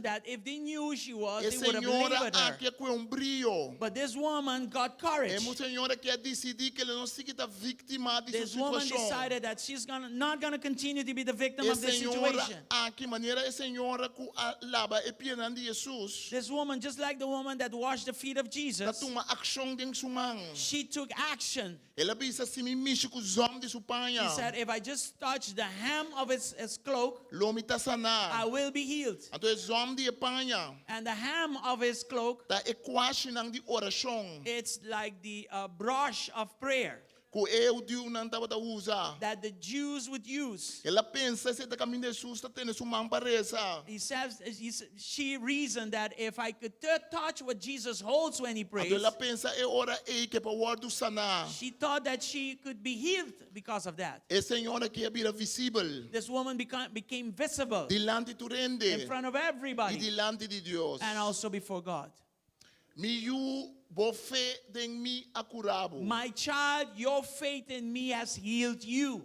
that if they knew who she was, e they would have senhora labored her. aqui com brilho. But this woman got É courage. uma senhora que decidiu que ela não se quita vítima de This sua woman situação. decided that she's not gonna continue to be the victim E of this senhora situation. aqui maneira é senhora que lava e piedade de Jesus. This woman, just like the woman that washed the feet of Da Jesus, uma ação dentro sua mão. she took action. Ela pensa se me mexe com os homens de sua panha. She said, if I just touch the hem of his cloak, Lomi tá I sanar. will be healed. Então os homens de panha And the hem of his cloak, tá equação não de oração. it's like the brush of prayer Que eu Deus não estava a usar. that the Jews would use. Ela pensa se tá caminho de Jesus tá tendo sua mão para rezar. She reasoned that if I could touch what Jesus holds when he prays, Então ela pensa é hora aí que para o word sanar. she thought that she could be healed because of that. É senhora que é vira visível. This woman became visible Dilante tu in rende. front of E everybody dilante de Deus. and also before God. Miu bo fé den mi acurabo. My child, your faith in me has healed you.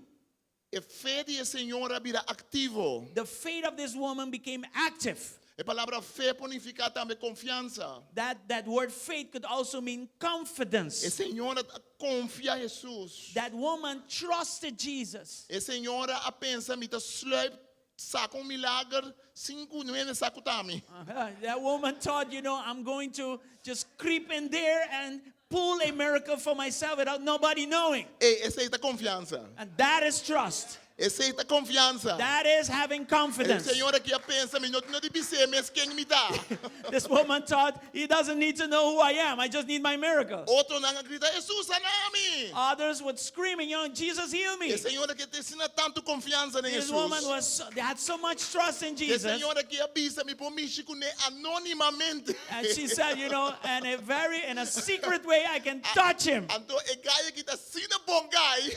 E fé de senhora vira activo. The faith of this woman became active. A palavra fé significa também confiança. That word faith could also mean E confidence. senhora confia em Jesus. That woman trusted Jesus. E senhora a pensa me tá sluip saca milagre 5 meses saco tami. That woman thought, I'm going to just creep in there and pull a miracle for myself without nobody knowing. E essa é a confiança. And that is trust. Essa é a confiança. That is having O confidence. Senhor aqui pensa, mas não deve ser, mas quem me dá? This woman thought, he doesn't need to know who I am. I just need my miracle. Outro não grita, Jesus saname. Others would screaming, Jesus, heal me. O Senhor aqui te ensina tanto confiança em This Jesus. woman they had so much trust in O Jesus. Senhor aqui avisa me por mim anonimamente. And she said, in a secret way, I can touch him. Então, é gaia que está sendo bom guy.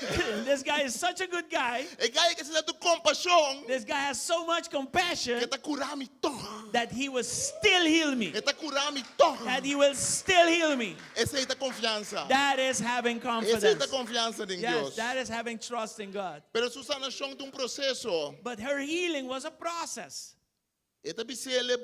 This guy is such a good guy. É gaia que está com compaixão. This guy has so much compassion Que está curando me todo. that he will still heal me. Que está curando me todo. That he will still heal me. Essa é a confiança. That is having Essa é a confidence. confiança em Yes, Deus. that is having trust in God. Pero Susana Chong tem processo. But her healing was a process. Esta bisele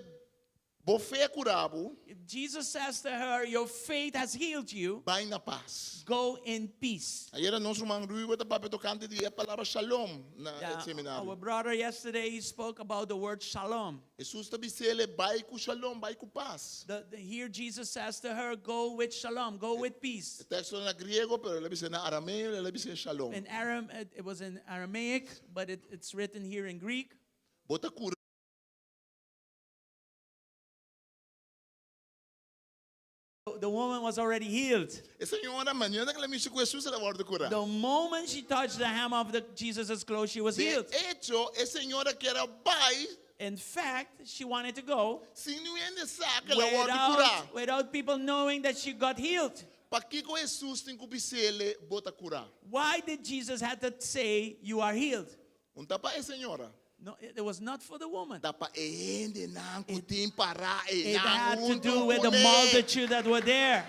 bofé curabo, If Jesus says to her, your faith has healed you, vai na paz. go in peace. Ayer nosso irmão Rui está para tocante de a palavra shalom na Our seminário. brother yesterday, he spoke about the word shalom. Jesus está bisele vai com shalom, vai com paz. Here Jesus says to her, go with shalom, go with peace. O texto na grego, pero ele dice na arameo, ele dice shalom. In Aram, it was in Aramaic, but it's written here in Greek. Bota cura. The woman was already healed. Essa senhora mañana que ela mexe com Jesus, ela volta curar. The moment she touched the hem of Jesus' clothes, she was De healed. hecho, essa senhora que era pai, In fact, she wanted to go sem ninguém sabe, ela volta curar. without people knowing that she got healed. Para que Jesus tem que bisele bota curar? Why did Jesus have to say, you are healed? Não tá para a senhora. No, it was not for the woman. Tá para ele não tem parar It had to do with the multitude that were there.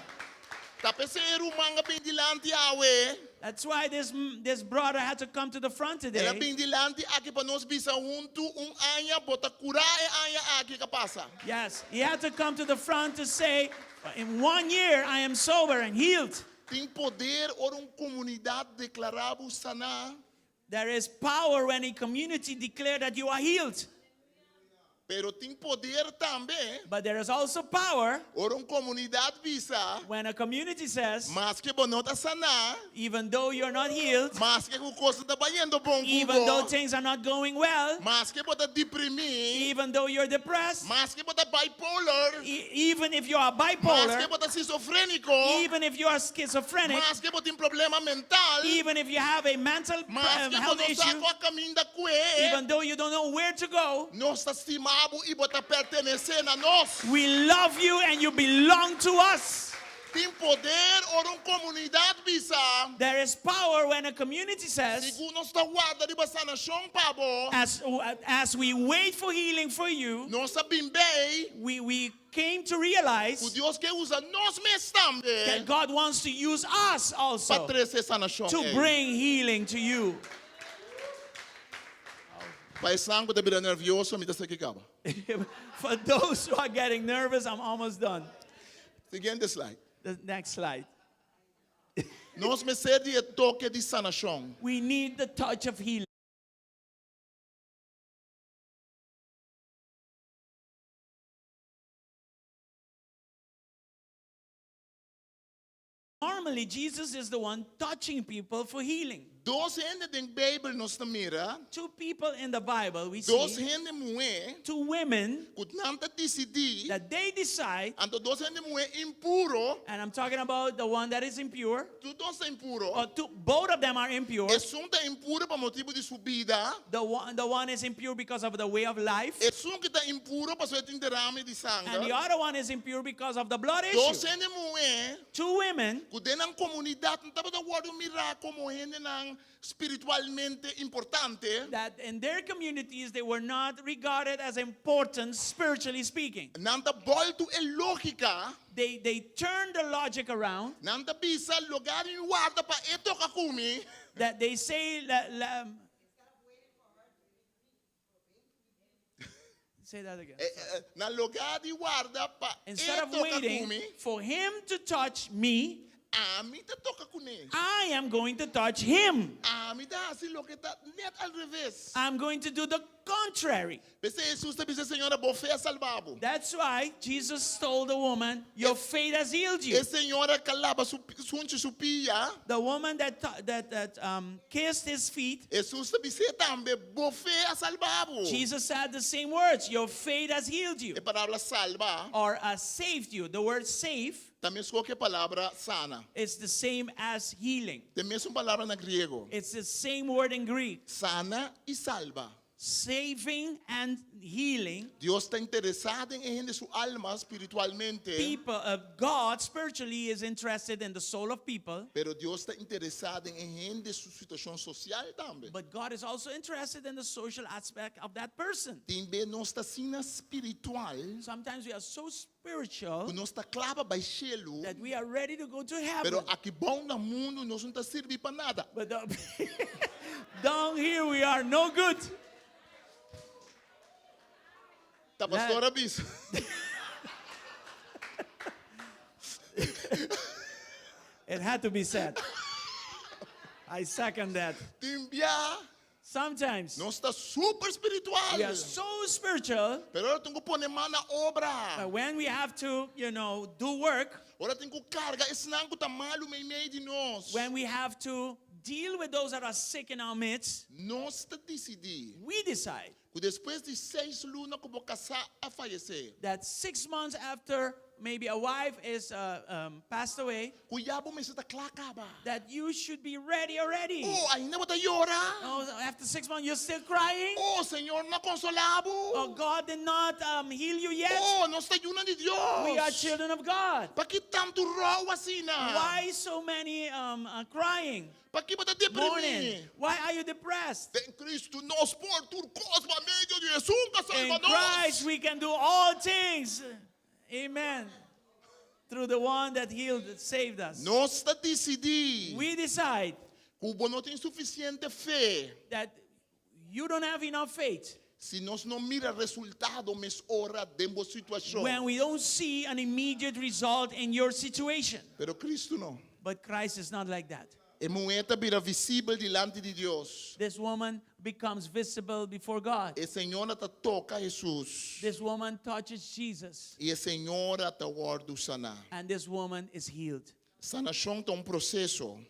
Tá para ser humano bem dilante awe. That's why this brother had to come to the front Ela today. bem dilante aqui para nós bisa junto anha bota curar anha aqui que passa. Yes, he had to come to the front to say, in 1 year I am sober and healed. Tem poder or comunidade declarado sanar. There is power when a community declare that you are healed. Pero tem poder também But there is also power or comunidade bisa, when a community says, mas que bonota sanar, even though you're not healed, mas que o coisa tá banhando bom even though cubo, things are not going well, mas que bota deprimir, even though you're depressed, mas que bota bipolar, even if you are mas que bipolar, bota esquizofrênico, even if you are schizophrenic, mas que bota problema mental, even if you have a mental mas que health bota issue, saco a caminho da cue, even though you don't know where to go, nós tá estimado e bota pertencer a nós. we love you and you belong to us. Tem poder or comunidade bisa, There is power when a community says, segundo nós tá guarda de sanação pabo, as we wait for healing for you, nós sabemos bem we came to o realize Deus que usa nós mesmos também that God wants to use us para also trazer sanação. to bring healing to you. Pai sangue da vida nervioso, me dá aqui acaba. For those who are getting nervous, I'm almost done. Seguinte slide. The next slide. Nós me sede e toque de sanação. We need the touch of healing. Normally, Jesus is the one touching people for healing. Dos gente em Bíblia nós na mira, Two people in the Bible, we dos see gente mulher, two women que nanta decidi, that they decide, ando dos gente mulher impuro, and I'm talking about the one that is impure, tu dos impuro. or both of them are impure. Es um tá impuro para motivo de sua vida, The one is impure because of the way of life, es que tá impuro para sua derrame de and the sangue. other one is impure because of the blood Dos issue. gente mulher, Two women que denang comunidade, não tá para guardo mirar como gente nang espiritualmente importante. that in their communities they were not regarded as important spiritually speaking. Nanta volto e lógica, They turned the logic around nanta bisa lugar em guarda para eto kakumi. that they say say that again. Na lugar de guarda para Instead of eto waiting kakumi, for him to touch me, Ami te toca com ele. I am going to touch him. Ami dá assim lo que tá net al revés. I'm going to do the contrary. Pense Jesus te disse senhora bo fé salvado. That's why Jesus told the woman, your faith has healed you. E senhora calaba sunte supia. The woman that kissed his feet, Jesus te disse também bo fé salvado. Jesus said the same words, your faith has healed you. E palavra salva Or saved you. The word save também escolhe a palavra sana. is the same as healing. Tem mesmo palavra na grego. It's the same word in Greek. Sana e salva. Saving and healing. Deus está interessado em render sua alma espiritualmente. People, God spiritually is interested in the soul of people, Pero Deus está interessado em render sua situação social também. but God is also interested in the social aspect of that person. Também nós está sina espiritual. Sometimes we are so spiritual Que nós está clava baixelo. that we are ready to go to heaven. Pero aqui bom no mundo nós não está servir para nada. But down here we are no good. Tá pastora bis. It had to be said. I second that. Timbia. Sometimes Nós está super espiritual. we are so spiritual, Pero ora tenho que pôr mão na obra. but when we have to, do work, Ora tenho que carga esse nango tá malo meio de nós. when we have to deal with those that are sick in our midst, Nós está decidir. we decide Que depois de 6 lunas que vou casar a falecer. that 6 months after maybe a wife is passed away, Cuidado mas está clacaba. that you should be ready already. Oh, ainda vou llorar. Oh, after 6 months, you're still crying? Oh, Senhor, não consolado. Oh, God did not heal you yet? Oh, nós está ayunando de Deus. We are children of God. Para que tanto raw assim, na? Why so many crying, Para que você mourning? deprimir? Why are you depressed? Em Cristo nós por turcos para meio de Jesus que In salva Christ nós. we can do all things. Amen. Through the one that healed, that saved us. Nós está decidir. We decide Que o não tem suficiente fé. that you don't have enough faith. Se nós não mira resultado, mas ora dentro situação. When we don't see an immediate result in your situation. Pero Cristo não. But Christ is not like that. E moeda vira visível diante de Deus. This woman becomes visible before God. E a senhora te toca Jesus. This woman touches Jesus. E a senhora te guarda sanar. And this woman is healed. Sanação é processo.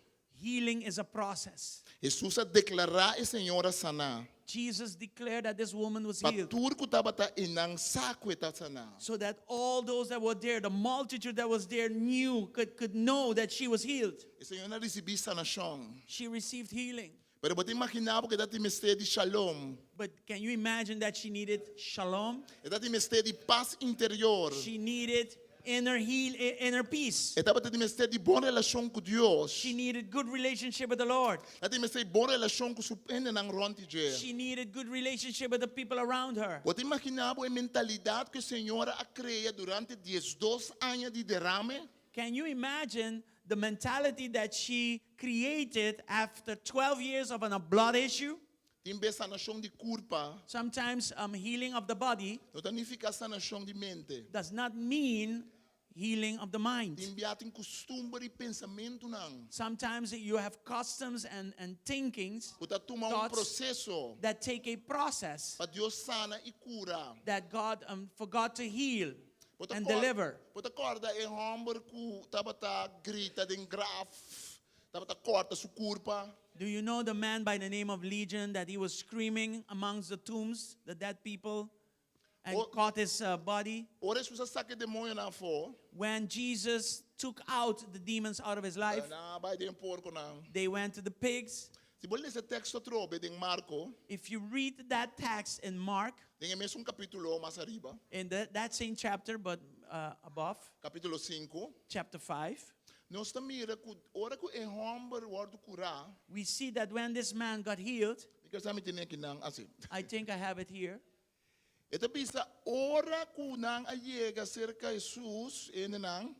Healing is a process. Jesus a declarar a senhora sanar. Jesus declared that this woman was Para healed. tudo que estava inang saco está sanar. So that all those that were there, the multitude that was there could know that she was healed. A senhora recebeu sanação. She received healing. Pero você imaginava que dati mistério de shalom. But can you imagine that she needed shalom? E dati mistério de paz interior. She needed inner peace. E dati mistério de boa relação com Deus. She needed good relationship with the Lord. Dati mistério de boa relação com o pende ng rontige. She needed good relationship with the people around her. Você imaginava a mentalidade que a senhora a cria durante 12 anos de derrame? Can you imagine the mentality that she created after 12 years of a blood issue? Timbe sanação de culpa. Sometimes healing of the body Não significa sanação de mente. does not mean healing of the mind. Timbe ating costume e pensamento não. Sometimes you have customs and thinkings Você toma Thoughts. processo that take a process para Deus sana e cura. that God forgot to heal Você and acorda- deliver. Você acorda em homem que estava grita de graf, estava corta sua culpa. Do you know the man by the name of Legion that he was screaming amongst the tombs, the dead people, and Oh. caught his body? Ora se você saca demônio na fo, When Jesus took out the demons out of his life, na vai de porco não. they went to the pigs. Se você ler esse texto trobe de Marco, If you read that text in Mark, tem mesmo capítulo mais arriba, in that same chapter, but above, capítulo 5. chapter 5, Nós mira que ora que é homem guarda curar, we see that when this man got healed, because sabe tinha que não assim. I think I have it here. Ito bisa ora que nang ayega cerca de Jesus, inang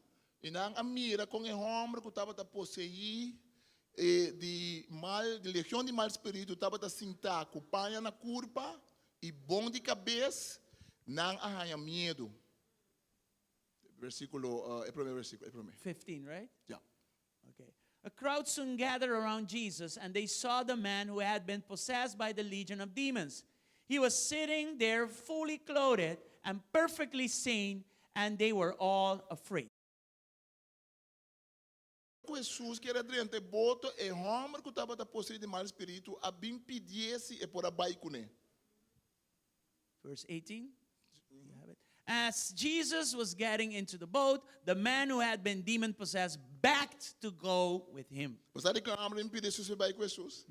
amira com é homem que estava a possuir de legião de mal espírito, estava a sentar com panha na curva e bom de cabeça, não arranha medo. Versículo, é primeiro versículo, é primeiro. 15, right? Yeah. A crowd soon gathered around Jesus, and they saw the man who had been possessed by the legion of demons. He was sitting there fully clothed and perfectly sane, and they were all afraid. Jesus que era diante boto e homem que estava da possuído de mau espírito a bem pedisse e por abai kune. Verse 18. You have it. As Jesus was getting into the boat, the man who had been demon-possessed backed to go with him. Você sabe que o homem impedisse se vai com Jesus?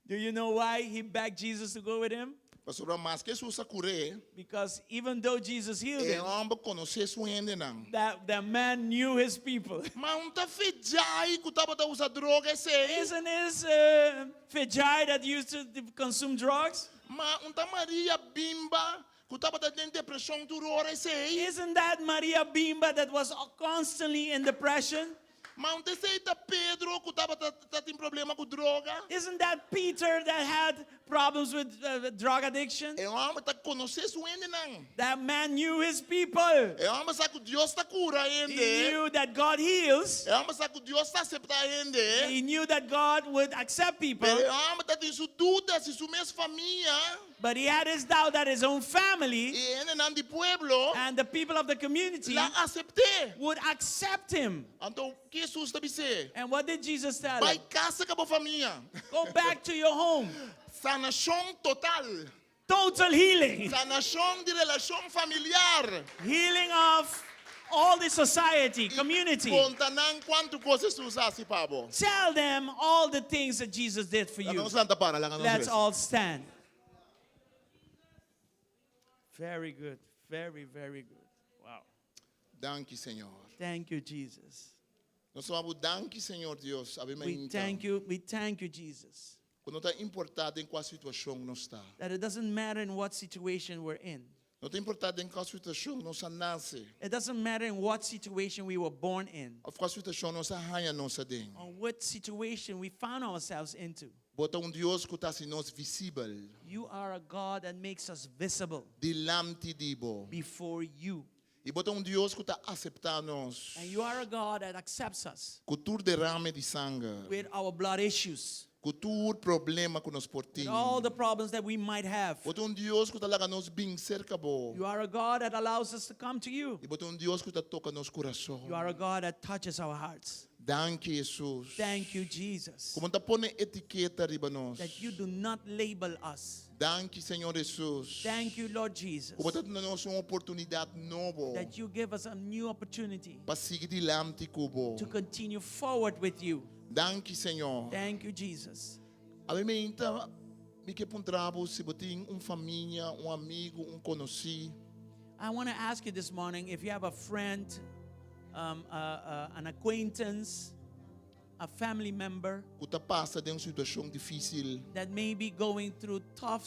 Do you know why he begged Jesus to go with him? Pastor, mas que Jesus a curar, Because even though Jesus healed e him, homem conhecia sua gente não. that man knew his people. Mas não tá fejai que estava a usar droga sei. Isn't his Fijai that used to consume drugs? Mas não tá Maria Bimba que estava tendo depressão durora sei. Isn't that Maria Bimba that was constantly in depression? Mas não sei tá Pedro que estava tendo problema com droga. Isn't that Peter that had problems with drug addiction? E homem tá conhecia sua gente não. That man knew his people. E homem sabe que Deus tá cura He ele. knew that God heals. E homem sabe que Deus tá aceitar ele. He knew that God would accept people. E homem tá tendo dúvidas se sua mesma família But he had his doubt that his own family e ele não de pueblo and the people of the community lá aceitar. would accept him. Então, o que Jesus está dizendo? And what did Jesus tell Vai him? casa com a família. Go back to your home. Sanação total. Total healing. Sanação de relação familiar. Healing of all the society, community. Contanang quanto coisas Jesus hace, Pablo. Tell them all the things that Jesus did for you. Let's all stand. Very good. Very, very good. Wow. Danke, Senhor. Thank you, Jesus. Nós vamos danke, Senhor Deus. We thank you, Jesus. Quando está importado em qual situação nós está. That it doesn't matter in what situation we're in. Não está importado em qual situação nós nasce. It doesn't matter in what situation we were born in. Ou qual situação nós arranha nossa dentro. Or what situation we found ourselves into. Bota Deus que está nós visível. You are a God that makes us visible Dilante dibo. before you. E bota Deus que está aceitar nós. And you are a God that accepts us Cultura derrame de sangue. with our blood issues, Cultura problema que nós with portamos. all the problems that we might have. Bota Deus que está lá nós bem cerca bo. You are a God that allows us to come to you. E bota Deus que está toca nos coração. You are a God that touches our hearts. Danke Jesus. Thank you, Jesus, Como está pone etiqueta riba nós. that you do not label us. Danke Senhor Jesus. Thank you, Lord Jesus, Como está dando nós uma oportunidade nova that you give us a new opportunity para seguir dilante cubo. to continue forward with you. Danke Senhor. Thank you, Jesus. Alimenta me que puntrabo se botin família, amigo, conhecido. I want to ask you this morning if you have a friend, an acquaintance, a family member Que está passa de uma situação difícil. that may be going through tough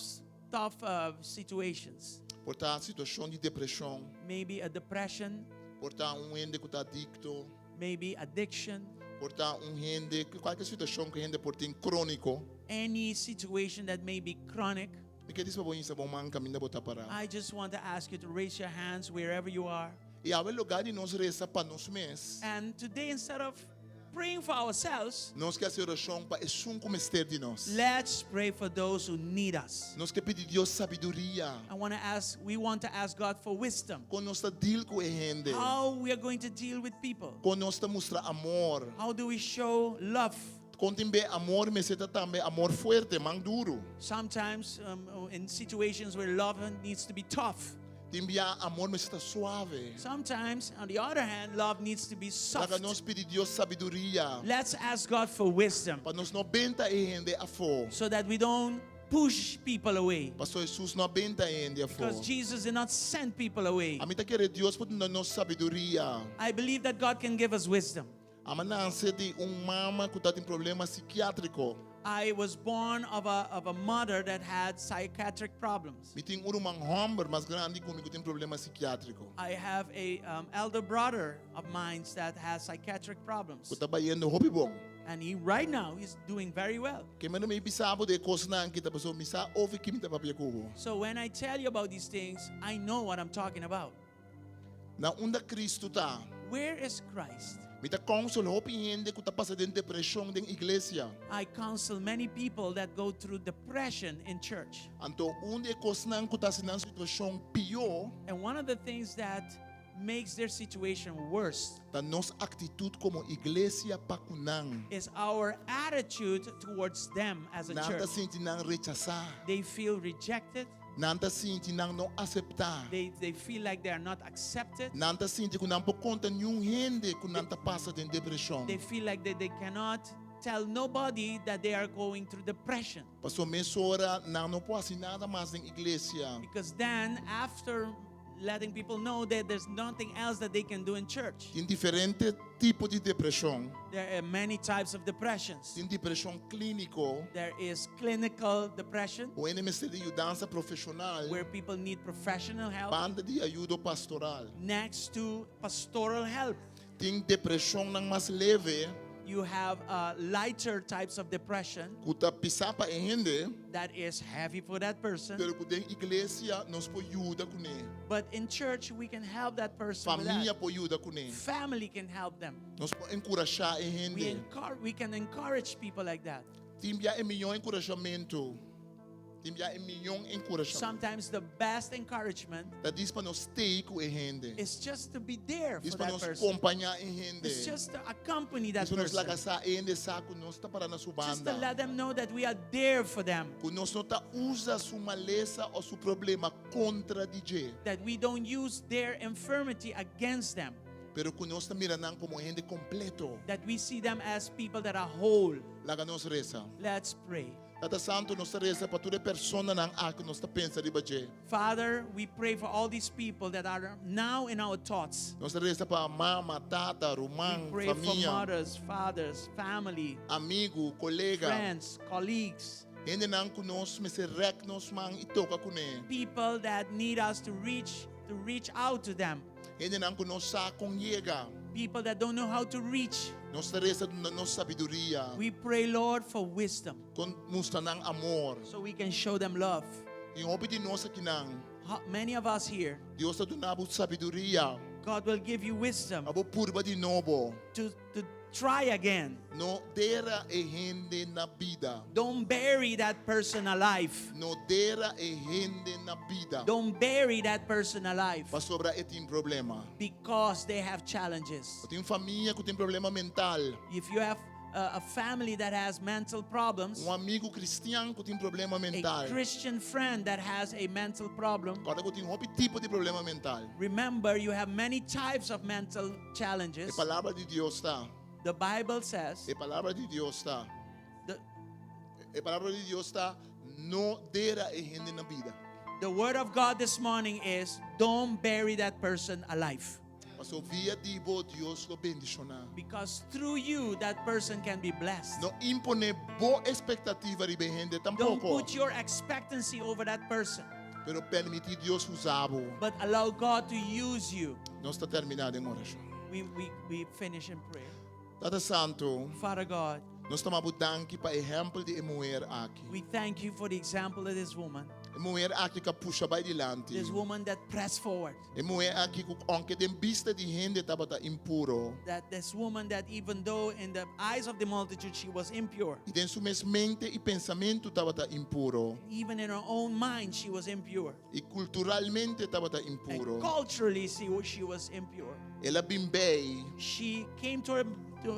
situations. Portar situação de depressão. Maybe a depression, Portar gente que está adicto. maybe addiction, Portar gente, qualquer situação que a gente portem crônico. any situation that may be chronic. Me que diz para você bom man caminho botar para. I just want to ask you to raise your hands wherever you are. E há lugar de nós reza para nós mesmos. And today, instead of praying for ourselves, Nós que essa oração para é como mistério de nós. let's pray for those who need us. Nós que pedir Deus sabedoria. We want to ask God for wisdom. Quando nós está deal com a gente. How we are going to deal with people. Quando nós está mostra amor. How do we show love? Quando tem amor, mas está também amor forte, man duro. Sometimes in situations where love needs to be tough. Tem amor, mas está suave. Sometimes, on the other hand, love needs to be soft. Para nós pedir Deus sabedoria. Let's ask God for wisdom Para nós não benta a gente a fo. so that we don't push people away. Pastor Jesus não benta a gente a fo. Because Jesus did not send people away. A mim tá querer Deus por nós sabedoria. I believe that God can give us wisdom. A mim nasce de mama que está tem problema psiquiátrico. I was born of a mother that had psychiatric problems. Me tem urumang homem mais grande comigo tem problema psiquiátrico. I have a elder brother of mine that has psychiatric problems. Que tá baiando hobby bom. And right now, he's doing very well. Que me não me bisabo de coisa na kita pessoa misa ouve que me tá papia cubo. So when I tell you about these things, I know what I'm talking about. Na onda Cristo tá. where is Christ? Mita counsel hopi hindi ko tapos din depression ding iglesia. I counsel many people that go through depression in church. Anto unde kos nang kutas ng sitwasyon piyo, And one of the things that makes their situation worse ta nos actitud como iglesia pakunang. is our attitude towards them as a Nanta church. sinti nang rechazar. They feel rejected. Nanta sinti nang no aceptar. They feel like they are not accepted. Nanta sinti ko nang po conta yung hindi ko nanta pasa din depression. They feel like they cannot tell nobody that they are going through depression. Paso mesora nang no po asinada mas ng iglesia. Because then, after letting people know that there's nothing else that they can do in church, Tin diferente tipo de depression. there are many types of depressions. Tin depression clínico. There is clinical depression, O NMC de ajudança profissional. where people need professional help, Banda de ajuda pastoral. next to pastoral help. Tem depressão nang mas leve. You have lighter types of depression Kuta pisapa e hindi. that is heavy for that person. Pero kudeng iglesia nos po ajuda kune. But in church, we can help that person with Família that. po ajuda kune. Family can help them. Nos po encorajar e hindi. We can encourage people like that. Timbia e milhão encorajamento. Timbia e milhão encorajamento. Sometimes the best encouragement Da diz para nos stay com e hindi. is just to be there Diz for para that nos person. acompanhar e hindi. It's just to accompany that Diz para nos person. lagasar e hindi saco nos ta para na Just to subanda. let them know that we are there for them. Que nos não tá usa sua maleza ou seu problema contra DJ. That we don't use their infirmity against them. Pero que nos tá mirando como gente completo. That we see them as people that are whole. Laga nos reza. Let's pray. Tata Santo nos reza para toda persona nang que nos tá pensa de baje. Father, we pray for all these people that are now in our thoughts. Nos reza para mama, tata, We rumang, pray for família, mothers, fathers, family, amigo, colega. friends, colleagues, Hindi nang kunos meserek nos mang itoka kune. people that need us to reach out to them. Hindi nang kunos sa kong yega. People that don't know how to reach. Nos reza nos sabiduria. We pray, Lord, for wisdom Con musta ng amor. so we can show them love. Yung hopi din nos sa kinang. Many of us here, Dios sa dunabot sabiduria. God will give you wisdom Abo purba di nobo. to try again. No dera e hindi na vida. Don't bury that person alive. No dera e hindi na vida. Don't bury that person alive Pa sobra eting problema. because they have challenges. Kung yung família kung tem problema mental. If you have a family that has mental problems, Amigo cristiano kung tem problema a mental. Christian friend that has a mental problem, Kada kung tem hopi tipo de problema mental. remember you have many types of mental E challenges. palavra de Dios ta. The Bible says E palavra de Dios ta. the, E palavra de Dios ta. No dera e hindi na vida. the word of God this morning is don't bury that person alive. Paso via dibo Dios lo bendiciona. Because through you, that person can be blessed. No impone bo expectativa ribe gente Don't tampoco. put your expectancy over that person, Pero permitir Dios usabo. but allow God to use you. No está terminado en oración. We finish in prayer. Tata Santo, Father God, nós estamos danki pa exemplo de mulher aqui. we thank you for the example of this woman. Mulher aqui que puxa vai dilante. This woman that pressed forward. Mulher aqui que aunque den vista de gente estava impuro. That this woman that even though in the eyes of the multitude she was impure, E den sua mente e pensamento estava impuro. even in her own mind she was impure. E culturalmente estava And impuro. culturally she was impure. Ela bimbei. She came to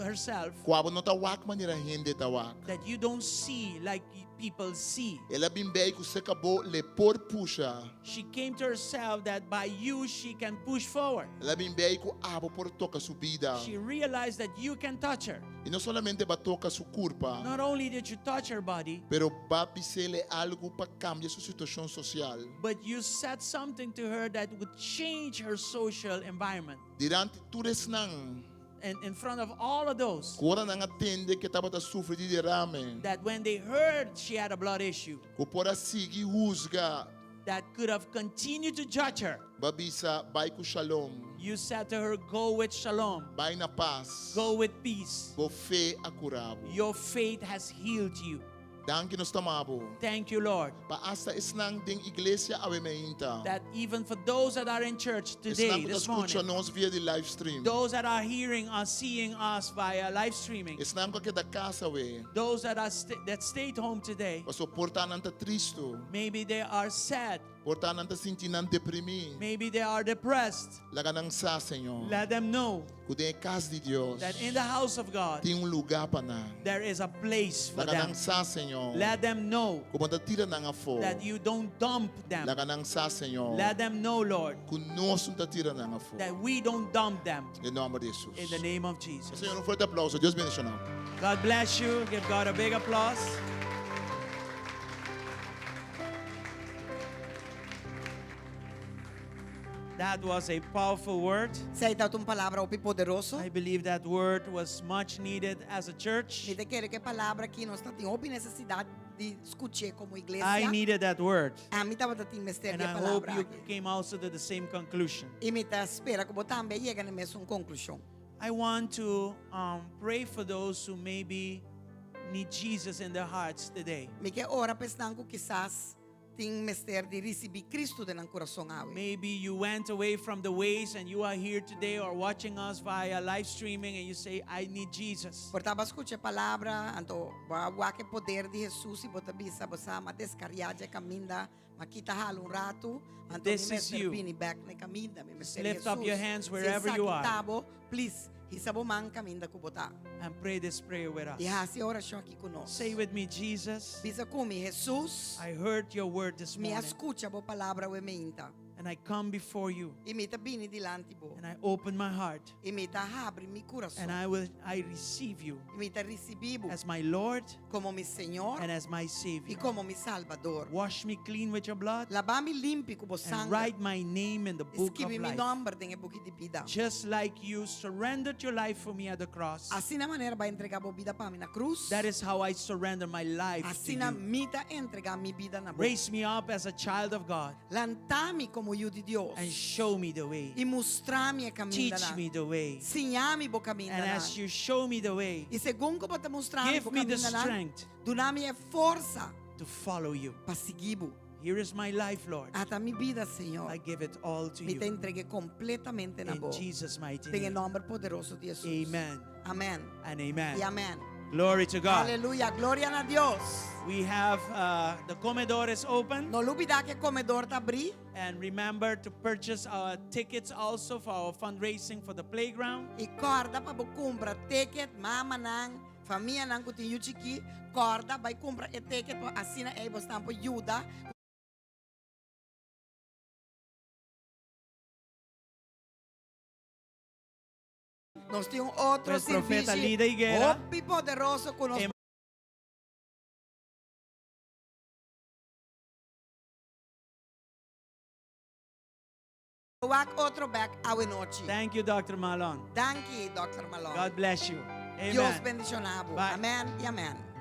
herself Quando não tá wak maneira gente tá wak. that you don't see like people see. Ela bimbei que você acabou le por puxa. She came to herself that by you she can push forward. Ela bimbei que abo por toca sua vida. She realized that you can touch her. E não solamente va toca sua curpa, Not only did you touch her body, pero va pisele algo para cambiar sua situação social. but you said something to her that would change her social environment. Durante tudo nang, And in front of all of those, kora nang atende que estava sofrendo de derrame, that when they heard she had a blood issue, que pora seguir rusga, that could have continued to judge her, babisa vai com shalom, you said to her, go with shalom, vai na paz, go with peace. bo fé acurabo. Your faith has healed you. Danke nos tamabo. Thank you, Lord, Pa hasta isnang ding iglesia awemeinta. that even for those that are in church today, Estão this escutando morning, nós via de live stream. those that are hearing us, seeing us via live streaming, Estão com da casa we. those that are that stayed home today, Paso portanto tristo. maybe they are sad, Portanto sentindo deprimido. maybe they are depressed. Laganang sa Senhor. Let them know Kude casa de Deus. that in the house of God, Tem lugar para nós. there is a place for them. Laganang sa Senhor. Let them know Como tira nang afo. that you don't dump them. Laganang sa Senhor. Let them know, Lord, Kunos tira nang afo. that we don't dump them. Em nome de Jesus. In the name of Jesus. Senhor, forte aplauso. Deus bendiga. God bless you. Give God a big applause. That was a powerful word. Sa itaw itong palavra opi poderoso. I believe that word was much needed as a church. Me te quero que palavra que nós tem opi necessidade de escutar como igreja. I needed that word. A mim tava tem mister And de I hope palavra. you came also to the same conclusion. E me ta espera que também chega na mesma conclusão. I want to pray for those who maybe need Jesus in their hearts today. Me que ora pensando que quizás tem mister de receber Cristo de nan coração awe. Maybe you went away from the ways and you are here today or watching us via live streaming and you say, I need Jesus. Portava escuta a palavra, anto wa que poder de Jesus e bota bisa bosa ma descarriaje caminda, ma kita halo rato, anto This me is you. bini back na caminda, me Just lift up your hands wherever you are. Tabo, please, hisabo man caminda ko bota. And pray this prayer with us. E hasi oração aqui conosco. Say with me, Jesus, Bisa kumi Jesus, I heard your word this me morning escuta bo palavra we meinta. and I come before you E me ta bini dilante bo. and I open my heart E me ta abre mi coração. and I receive you E me ta recebibo as my Lord como mi Senhor and as my e Savior. como mi Salvador. Wash me clean with your blood Lava-me limpo com and sangue. write my name in the book of Escreve mi life. nome em book de vida. Just like you surrendered your life for me at the cross, Assim na maneira vai entregar a vida para mim na cruz. that is how I surrender my life to Assim na you. mita entregar mi vida na boca. Raise me up as a child of God Lantami como eu de Deus. and show me the way. E mostrar-me a caminho Teach me the way. Ensinar-me o caminho And as you show me the way, E segundo que você mostrar-me give o me the caminho strength dá-me a força to follow you. para seguir-o. Here is my life, Lord. Até a minha vida, Senhor. I give it all to Me te you. entreguei completamente na In boca. Jesus' mighty Em name. nome poderoso de Jesus. Amen Amém. and E amen. amém. Glory to God. Aleluia. Glória a Deus. We have the comedor is open. Não olvidar que o comedor está abrindo. And remember to purchase our tickets also for our fundraising for the playground. E corda para comprar ticket, mama nang, família nang kutinho chiki, corda vai comprar e ticket para assina aí você tampo ajuda. Nós temos outro Pues, Profeta serviço. Lida Higuera. Opi poderoso conosco. Outro back awe noite. Thank you, Dr. Marlon. Thank you, Dr. Malone. God bless you. Deus Amen. bendicionado. Bye. Amém e amém.